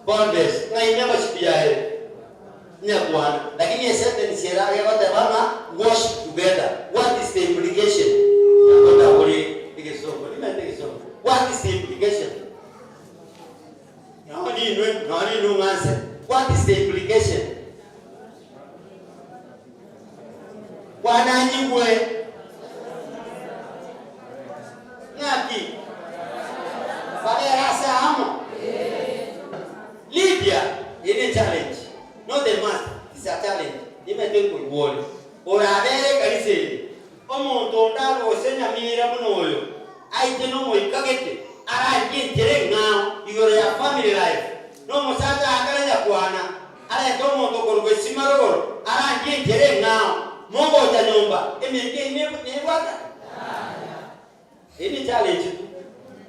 converse ngai membership ya Nyakuana, lakini certain sera ya watu bana worship together. What is the implication? What is the implication? No answer. What is the implication? Wananyigwe ngaki badera samo Lydia ini challenge. No the master is a challenge. Imete ko wole. Ora bere kalise. Omuntu ndalo osenya mira munoyo. Aite no mo ikagete. Ara ngintere ngao igoro ya family life. No musata akala ya kwana. Ara to muntu korwe simaroro. Ara ngintere ngao. Mongo ta nyumba. Emeke ne bwata. Ini challenge.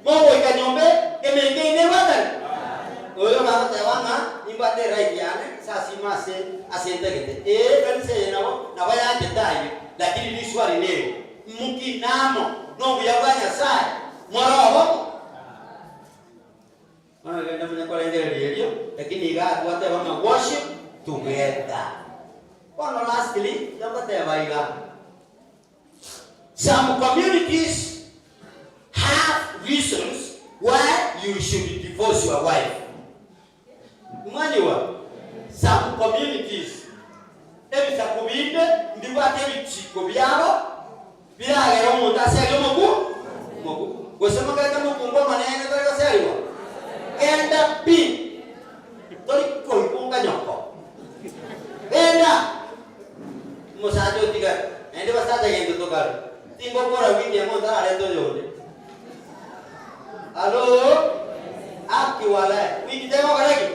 Mongo ikanyombe emeke ne bwata. Oyo mama tawanga nimbate right yana sasi mase asente gete kanse na waya jetayi lakini ni swali leo muki namo no byabanya sai moroho ngenda mnya kwa ngere leo lakini ga wate bama worship together. Ono lastly nambate baiga some communities have reasons why you should divorce your wife. Umanywa some communities ebisa kubinde ndibate bichiko byabo biragera umuntu asege mugu gosema kaka mukumba manene kaka seriwa enda pi tori ko ipunga nyoko enda musajo tiga ende basaja yendo tokaro tingo kora wiki monta ale to yode alo aki wala wiki tema baraki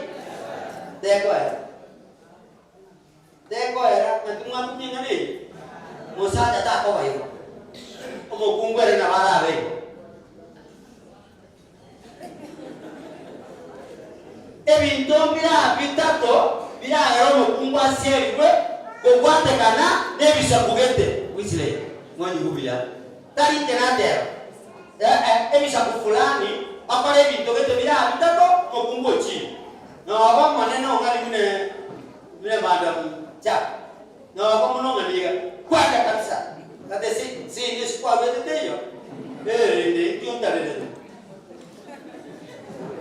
Deko era matuma punya ni musa data ko bayo omo kungwere na wala be ebinto bira bitato bira ero kungwa serwe ko gwate kana nebisa kugete wisile mwani hubia tari tenatero ebisa kufulani akale binto gete bira bitato ko kungwo chi no aba maneno ngali mune madam cha no aba muno ngali kwata kabisa kate si ni sikwa bete teyo ndi kyonda bete.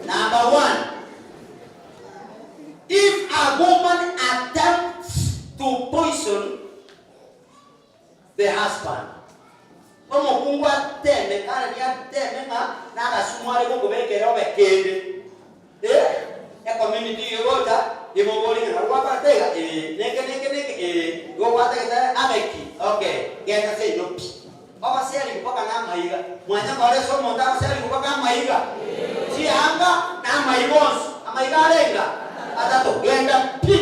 Number 1, if a woman attempts to poison the husband como kungwa teme kana dia teme na kasumare ko bekera bekende community yogota imoboli na wapa tega neke go wata kita ameki okay geta sei no baba seri mpaka na maiga mwana bare so monda seri mpaka maiga si anga na maigons amaiga lenga atato genda pi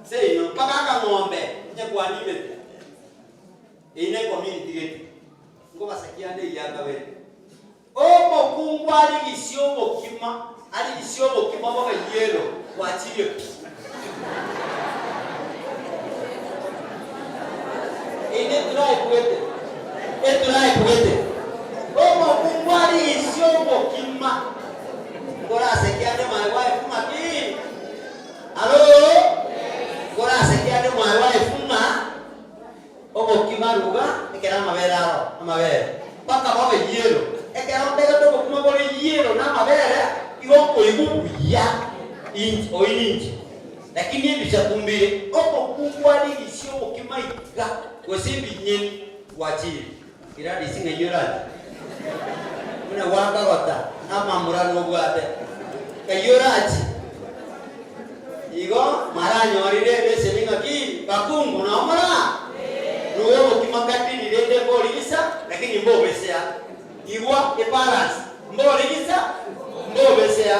sei no mpaka ka ngombe nye kwa nibe ine community yetu ngoma sakiane yanga we omo kungwali isiomo kima ali isiomo kima baba yelo wachiye ine etulai kuete omo kungwari isiomo kima kora sekiane my wife maki alo kora sekiane my wife ma omo kima ruga ekera maberaro amabere paka babe yero ekera ndega to kuma bole yero na mabere igo koiguya inchi lakini hivi chakumbire omo kungwari isiomo kima iga kosimbi nyeni wachiri iradi singa yoradi muna wanga rota ama murano gwate kayorati igo maranyo rire beseminga ki bakungu na mara nuwo kimakati nirende bolisa lakini mbobesea igwa eparans mbolisa mbobesea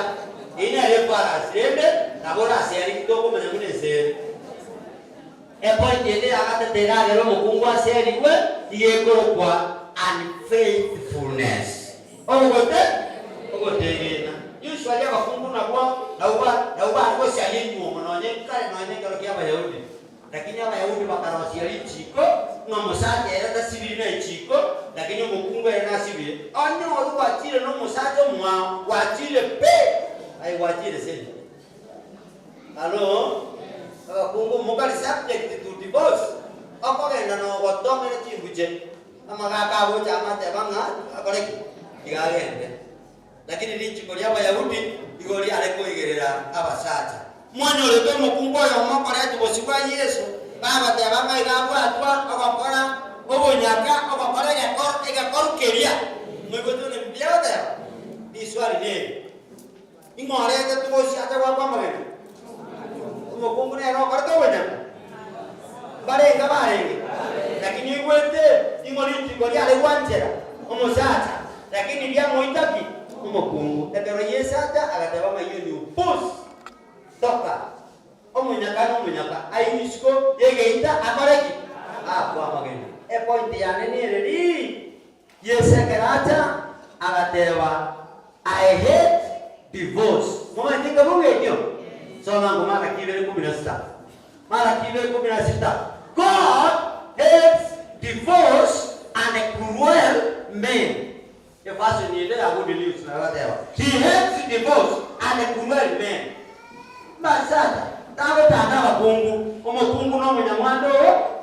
ina eparans rende na bora seri kitoko manyamune se point yende akata terage ro mukungwa seri we yego kwa unfaithfulness ogote gena usually abafungu na kwa na uba ko shali mu mononye kare none karo kia bayahudi lakini abayahudi bakarwasiya ichiko no musate era tasibiri na ichiko lakini mukungwa era nasibiri onyo odu watire no musate mwa watire pe ai watire sene alo abafungu mukali subject to divorce akogenda no gotomere chimbuje amagaka bo chama tebanga akoreki igagende lakini lichiko lya bayahudi igoli areko igerera abasacha mwana ole bemo kungoyo makoretu bosikwa Yesu baba tebanga igabwa atwa akakora obonyaka akakora egakor keria mwegotone byada iswali ne ingorete tubosi atwa kwa magene umukungu ne ro korto bonyaka barenge lakini igwete ingoli ngoli ale wanjera omusata lakini bya moitaki umukungu tetero yesata agateba mayo ni upus toka omunyaka ayishiko yegeita akoreki kwa magena point yane ni redi yesekerata agateba I hate divorce mama tinga bungeyo soma ngoma kibere 16 mara kibere 16 God hates divorce and a cruel man. The first need I would believe whatever. He hates divorce and a cruel man. Masata, tawe tana bakungu, omukungu no munyamwando,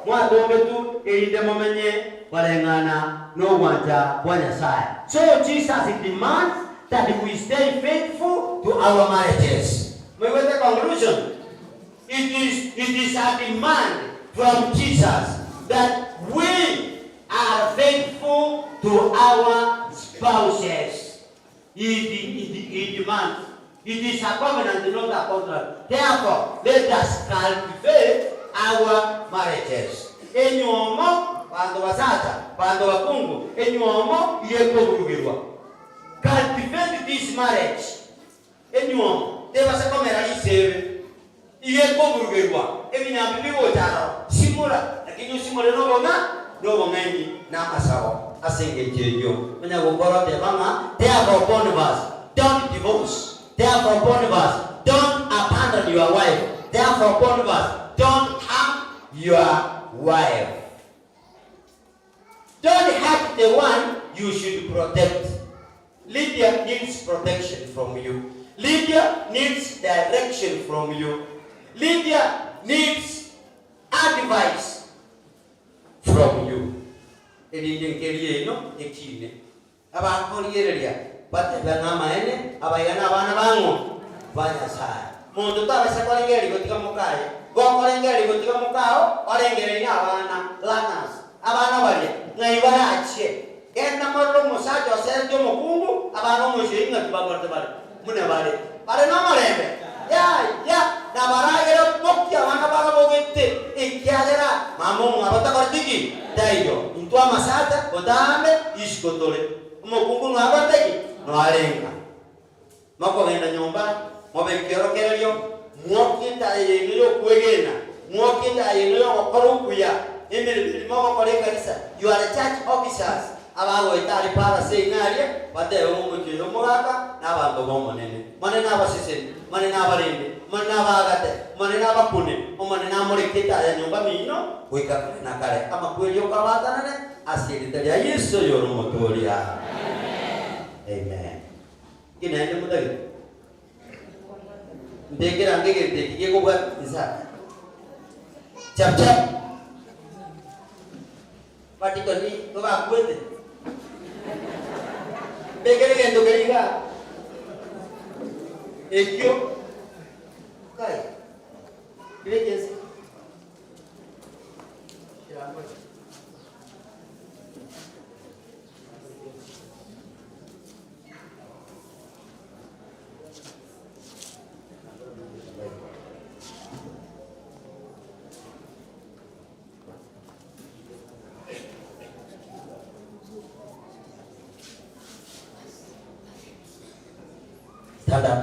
mwado betu erinde momenye balengana no wanja Nyasaye. So Jesus demands that we stay faithful to our marriages. May we the conclusion. It is a demand from Jesus that we are faithful to our spouses. He demands. It is a covenant, not a contract. Therefore, let us cultivate our marriages. Enyuomo, pando wasata, pando wakungu, enyuomo, yeko burugirwa. Cultivate this marriage. Enyuomo, deva se komera isebe. Yeko burugirwa. Ebinyambi biwotaro. Simula, lakini usimule no bongenyi na asawa. Asenge jeyo. Menya gokora te mama, therefore Barnabas, don't divorce. Therefore Barnabas, don't abandon your wife. Therefore Barnabas, don't harm your wife. Don't hurt the one you should protect. Lydia needs protection from you. Lydia needs direction from you. Lydia needs advice from you. Abana bangu Nyasaye. Muntu tabese kolengeri gotika mukaye. Gokolengeri gotika mukao, olengeri ni abana lanas. Abana bali ngaibarache. Enda moro musajo serjo mukungu, abana mushinga tibagorte bali. Mune bali. Bali no morembe. Ya na baragero pokya abana baga bogete. Ikyagera mamu abata kortiki. Daiyo. Intwa masata godame iskotole. Mukungu ngabateki no alenga. Mako genda nyumba, mobekero keryo, mwokinda yeno kwegena, mwokinda yeno okolukuya. Emiri mama kole kanisa. You are the church officers. Abago itali para seinaria, bate omuke omugaka nabantu bomonene. Mane nabasise, mane nabalinde. mana bagate mana bakune mana mureketa ya nyumba mino wika na kale kama kweli ukawata nane asili ya Yesu yoro motoria. Amen. Kinaende mudagi ndekera ngege kiko kwa isa chap patikoni to ba kwete bekere gendo keriga ekyo kai grejes tada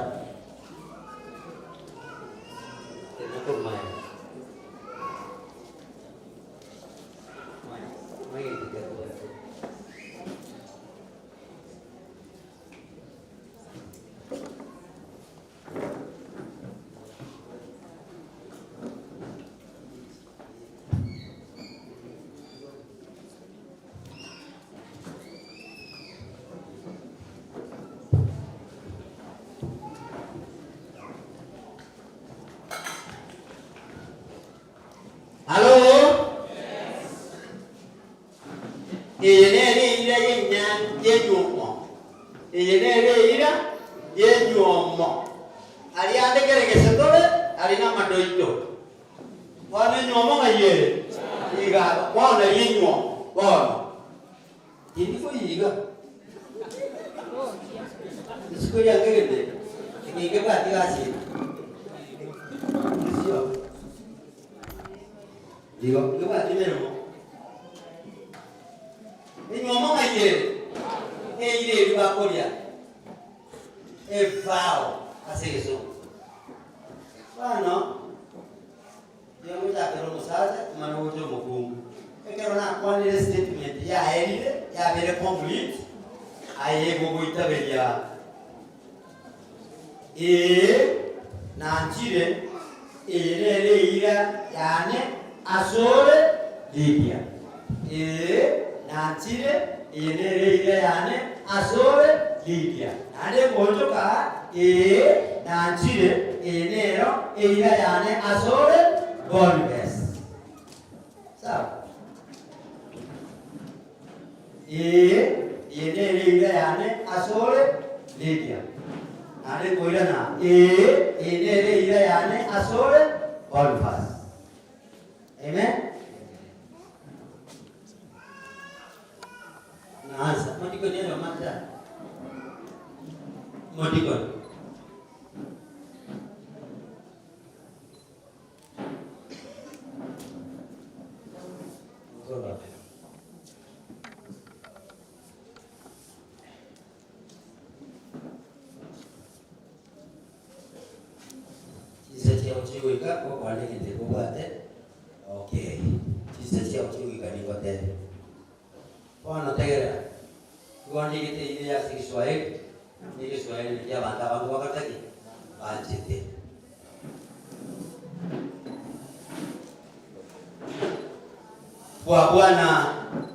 kwa bwana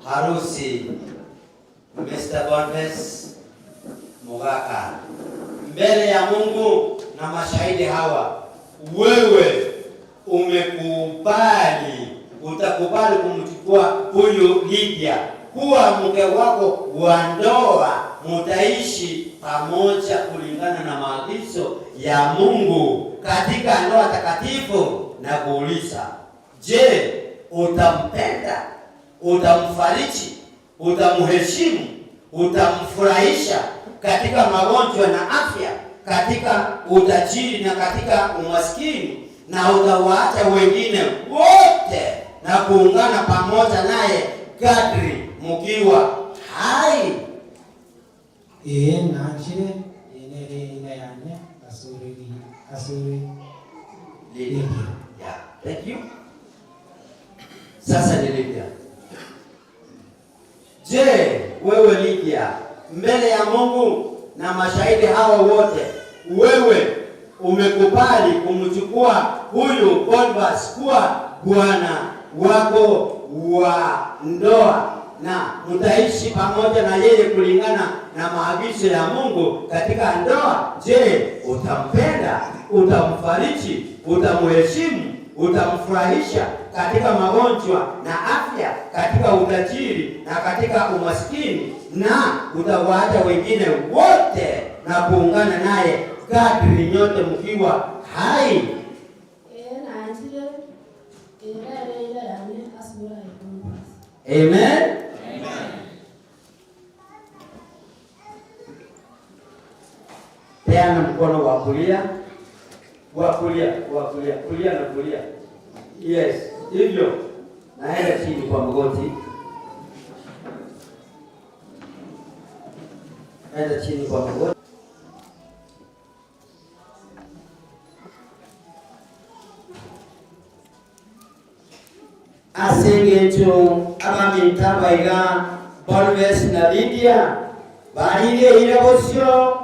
harusi Mr. Boniface Mugaka, mbele ya Mungu na mashahidi hawa, wewe umekubali, utakubali kumchukua huyu Lydia kuwa mke wako wa ndoa, mutaishi pamoja kulingana na maagizo ya Mungu katika ndoa takatifu, na kuuliza, je, utampenda, utamfariji, utamheshimu, utamfurahisha katika magonjwa na afya, katika utajiri na katika umaskini, na utawaacha wengine wote na kuungana pamoja naye kadri mkiwa hai? Nanjire inayane asuri Lydia. Yeah, thank you. Sasa ni Lydia. Je, wewe Lydia, mbele ya Mungu na mashahidi hawa wote, wewe umekubali kumchukua huyu Barnabas kuwa bwana wako wa ndoa na mtaishi pamoja na yeye kulingana na maagizo ya Mungu katika ndoa, je, utampenda, utamfariji, utamheshimu, utamfurahisha katika magonjwa na afya, katika utajiri na katika umaskini, na utawaacha wengine wote na kuungana naye kadri nyote mkiwa hai? Amen. Peana mkono wa kulia, kulia na kulia. Yes, hivyo. Naenda chini kwa magoti. Naenda chini kwa magoti. Asengecho abamintambaiga Barnabas na Lydia barire irabosyo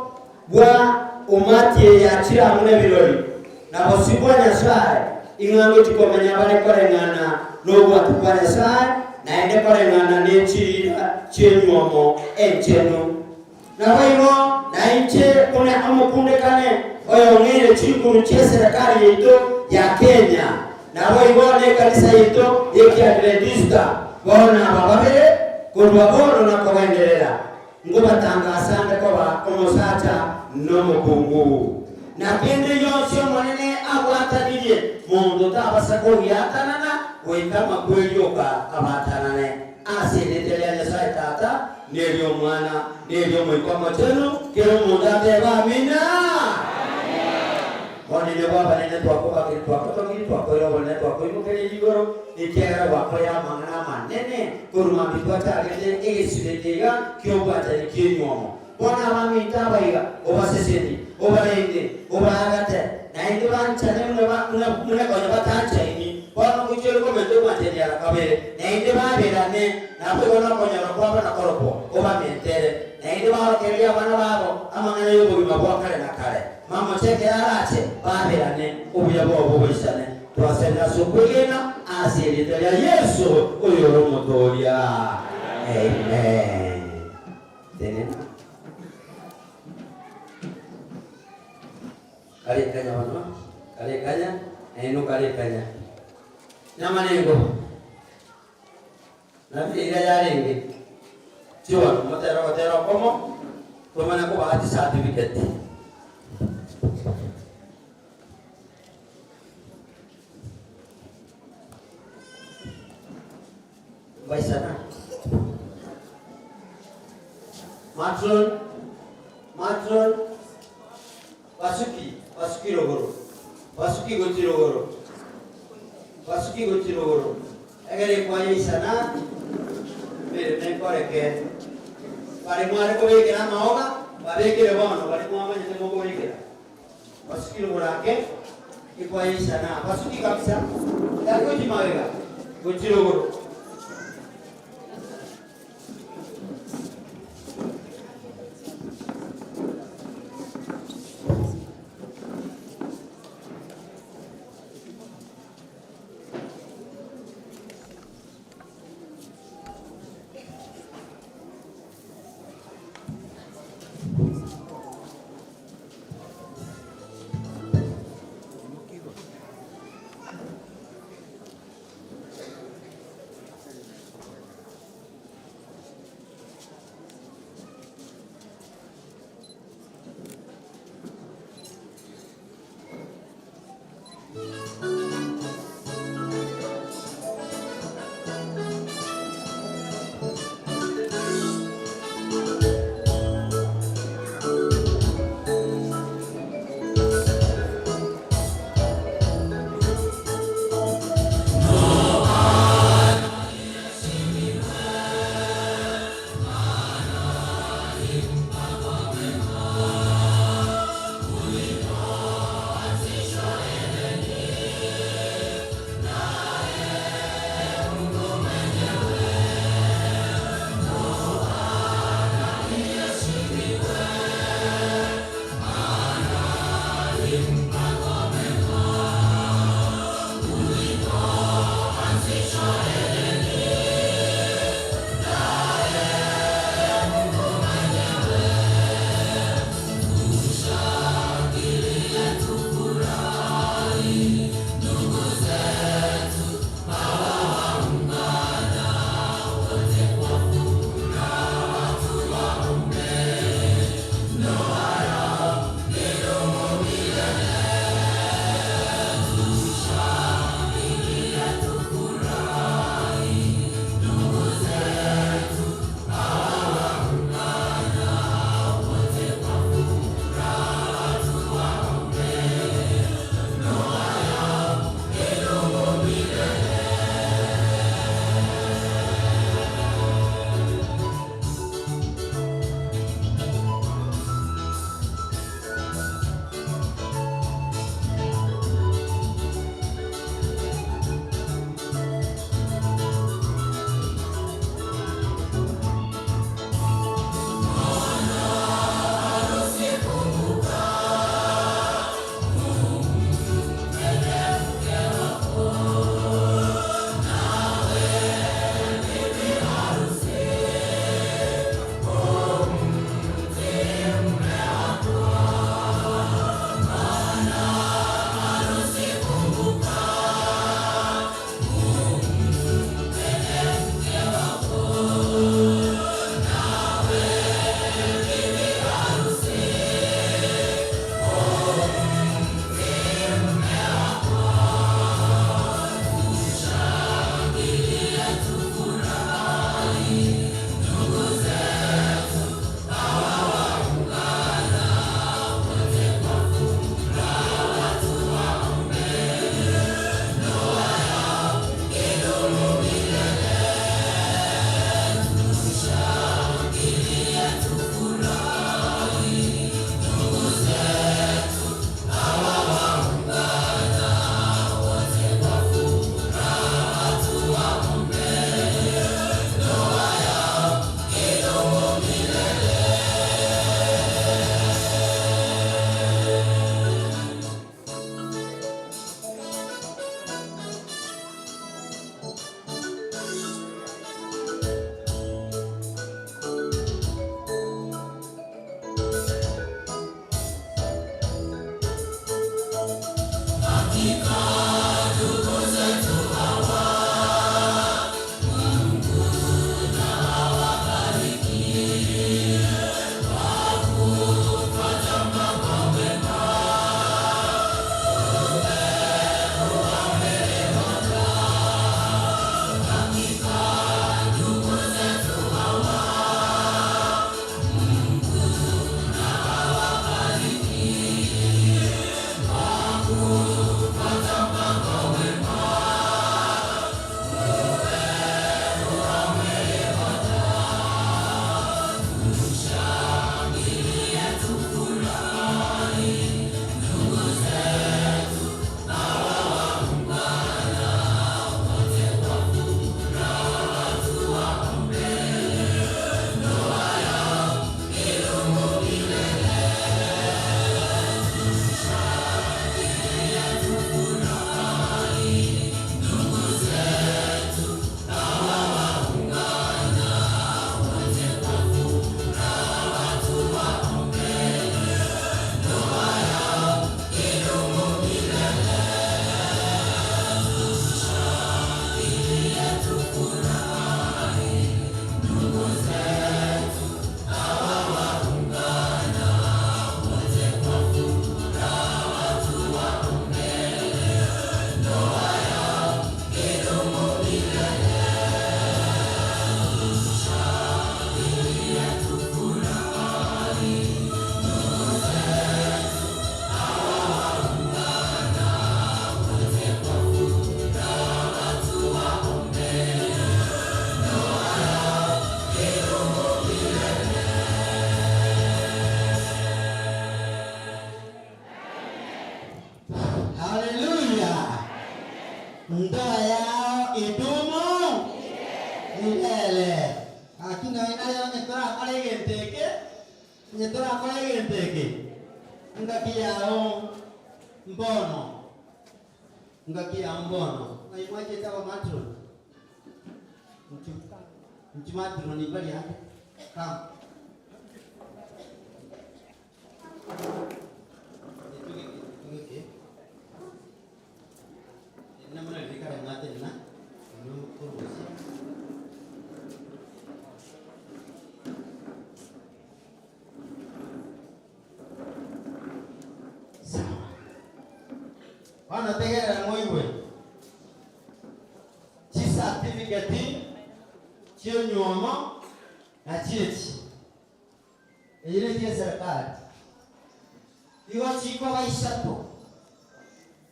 bwa umati yakira mune birori nabo sibwa Nyasaye ingango tikomanya bare korengana nobwa tukwa Nyasaye na ende korengana nechira chenywomo enchenu nabaino na inche kone amukunde kane oyo ngire chikuru cheserikali yetu ya Kenya nabo ibone kanisa yetu ya Adventista bona bababere kundwa bono na kuendelea ngubatanga asante kwa omusata no mukungu na kende yonse monene abwatanije mundu tabasako yatanana wekama kwelyoka abatanane asedetelya Nyasaye tata nelyo mwana nelyo mwikoma tenu kero mundu ateba amina. Wani ne baba ne twako bakiri twako tongiri twako ro ne twako imukele yigoro ikera wako ya mangana manene kuruma bitwata agende egesibetega kyobata kinyomo bona bamita baiga obaseseni obalende obalagate na inde banchane mune konya batancha ini bona kuchero ko mendo materi ala kabere na inde baberane na bona konya ro kwa na koropo obamentere na inde ba kelia bana babo amangana yobo mabwa kale na kale mama cheke arache baberane obuya bobo bwisane twasenda sokugena asiritelia Yesu oyo romotoria. Amen. Tenen kali kanya wana kali kanya eno kali kanya nyamanengo na vile yarenge chua motero komo tomana ko bahati certificate baisana matron Wasuki Gotiro agare kwa isana mere tempore ke pare mware ko veke na maoga veke le bono pare mwama nyete moko veke Wasuki Gotiro ke kwa isana Wasuki kabisa ya koji mawega Gotiro Ndoa yao idumu milele. Hakuna inayo nyetora kole genteke. Ngaki yao mbono. Ngaki yao mbono. Na imwaje tawa matro. Mchimatro ni bali yake. Kama namna dikara ngate na lu kurusi sawa wana tegera moiwe chi certificate chio nyoma na cheti ile dia serikali iwo chiko baishato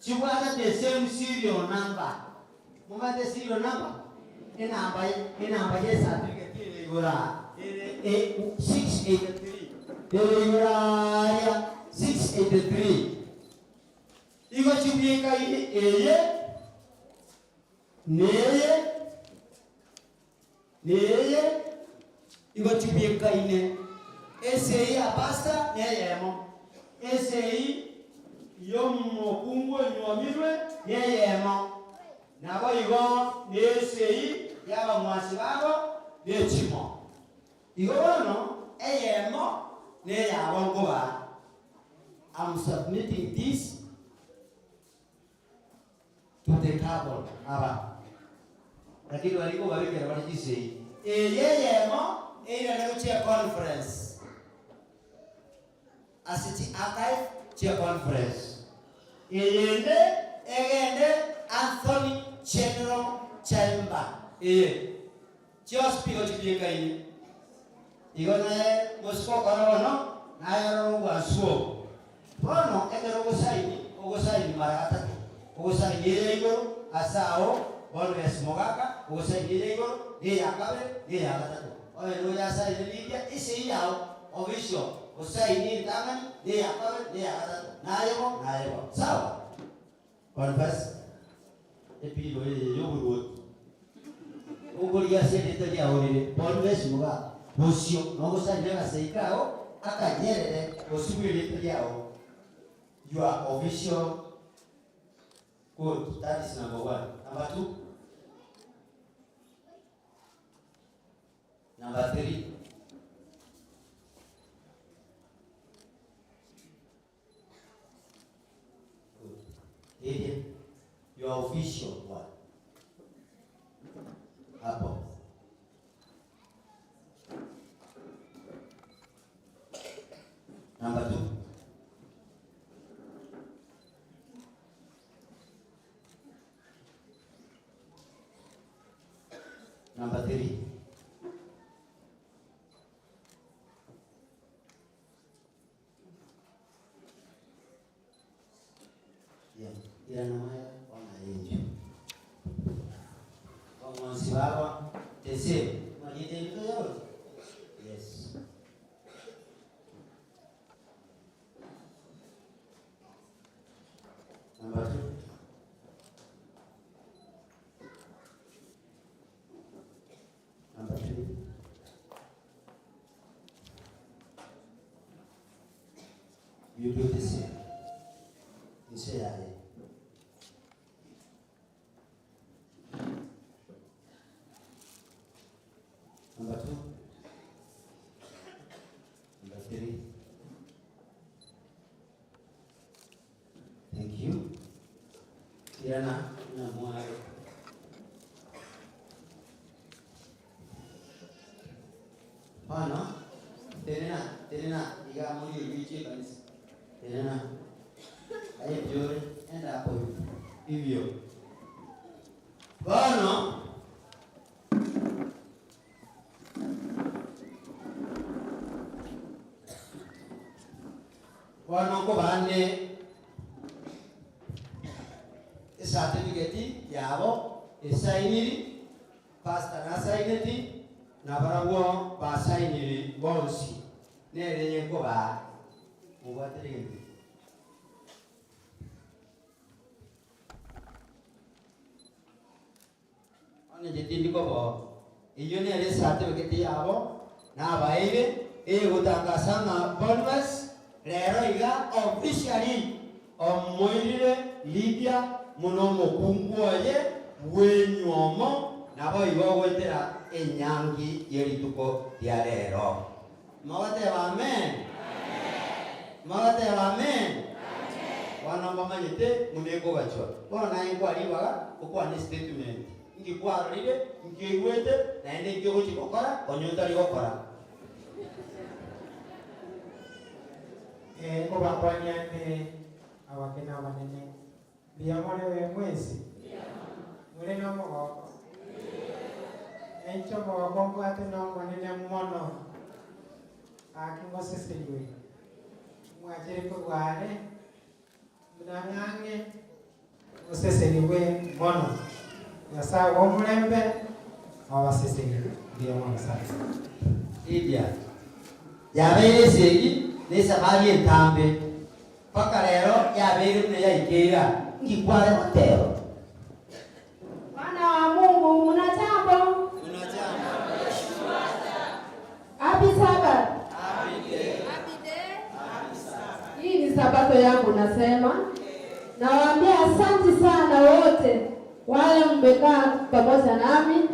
Chibwana the same serial number. Mama the serial number. Ina ambaye certificate ile igora. Ile 683. Ile igora ya 683. Iko chibika ile neye iko chibika ile SAI abasta yeyemo. SAI yomo kungo nyomirwe yeyemo nabo igo nesei yaba mwasi babo nechimo igo no eyemo ne yabo ngoba. I'm submitting this to the couple aba lakini waliko babikira bali jisei yeyemo ina na uche conference asiti archive chia conference egende Anthony General Chamber just pigo chipika ini igone musko kono na yaro waso bono ekero gosaini marakata gosaini yego asao bono esmogaka gosaini yego de yakabe de yakata oye no ya sai lidia isi yao official gosaini tamani de yakabe de yakata nayo sawa converse epido yogo Ugolia sede tadi awore bonus muga bosio nogo sa nega seikao akanyerere osubiri tadi awo. You are official. Good. That is number 1. Number 2. Number 3. Good. your official one. Hapo. Number 2. Number 3. Ya namanya wananchi. Vamos baba, terceiro, marido ele ganhou. Yes. Number 2. Number 3. You do the same. You say that. Number 2. Number 3. Thank you. Kirana na mwari. Bana, tenena, iga muri bichi kanisa. Tenena. Ayo jore, enda hapo hivyo. Bana, wanoko bane certificate yabo esainiri pastor na saineti na barawo ba sainiri bonsi nerenye ko ba mubatere ane jetindi ko bo iyo ne re certificate yabo na baile gutangasa na bonus lero iga officially omoirire Lydia muno mukunguoye wenyomo nabo igo gwetera enyangi yerituko ya lero. Magate amen. Magate amen. Wana mama nyete muneko gacho. Bona ingo alibaga ukwa ni statement. Ngikwa rire ngigwete na ende ngiko chikokora onyonda ligokora. Ko bakwanya ne abakena banene biyamone we mwezi mure no mogoko encho mogoko ate no manene mono akingo seseliwe mwajere ko gware mnangange seseliwe mono yasa wo mulembe awaseseliwe biyamone sasa Lydia yabeire segi ne sabali entambe paka lero yabeire ne yaikira ngikwale matero. Wana wa Mungu muna jambo? Happy Sabbath. Hii ni sabato yangu nasema. Nawaambia asante sana wote wale mmekaa pamoja nami.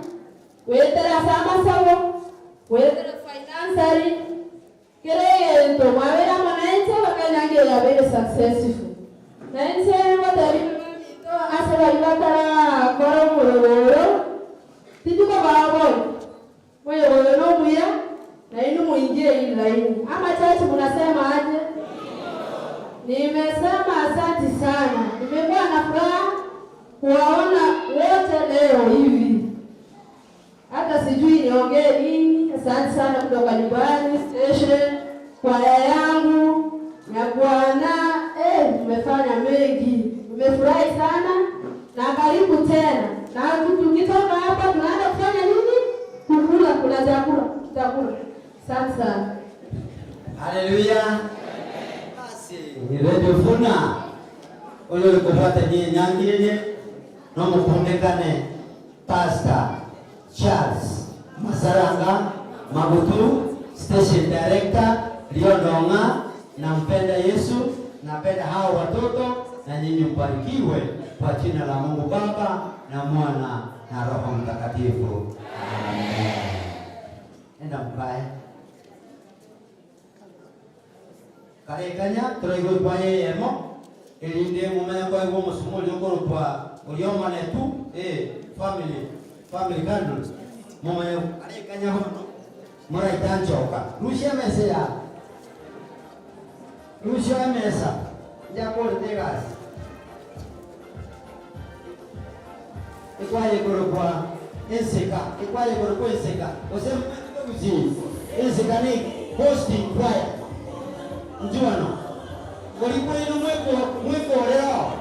Wetera sama sawo, wetera financially. Kile ndo mawera manaita wakanyange yabeire successful. Na nse watari asaba ibakara koro muroro tituko babo moyo no muya na inu muingie ila inu ama chachi mnasema aje? Nimesema asante sana, nimekuwa na furaha kuwaona wote leo hivi, hata sijui niongee nini. Asante sana kutoka nyumbani station kwaya yangu na Bwana mmefanya mengi. Nimefurahi sana na karibu tena. Na tukitoka hapa tunaenda kufanya nini? Kukula, kuna chakula, tutakula. Asante sana. Haleluya. Basi nirede funa ole kupata nyangine no mukundekane Pastor Charles Masaranga Mabutu, Station Director Liondonga. Nampenda Yesu, napenda hao watoto, na nyinyi mbarikiwe kwa jina la Mungu Baba na Mwana na Roho Mtakatifu. Amen. Enda mkae. Karekanya tuligo baye yemo elinde mumenya kwa hivyo msumo lyo kwa uliomane tu family candles mama yo ale kanya hono mara itanchoka rusha mesa ya rusha mesa jambo degas ikwaye kwa inseka osema uzi inseka ni hosting choir njuano Walipo ino mweko leo.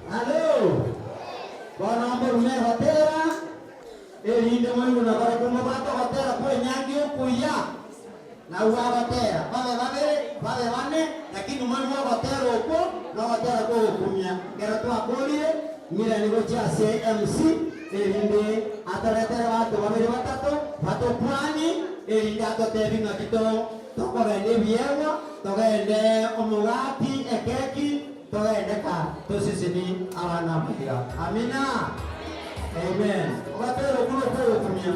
Halo. Bwana ambaye umehotera elinde mwangu na bara kuma bato hotera kwa nyangi ukuya na uwagotera babe bane lakini mwangu hotera uko na hotera kwa ukumya kera tu akolie mira ni gocha CMC elinde ataletera watu babiri batatu bato kwani elinde atotebi ngakito tokogende biewa togende omugati ekeki togendeka tosisini abana bagira amina amen obatero kuno kwa ukumya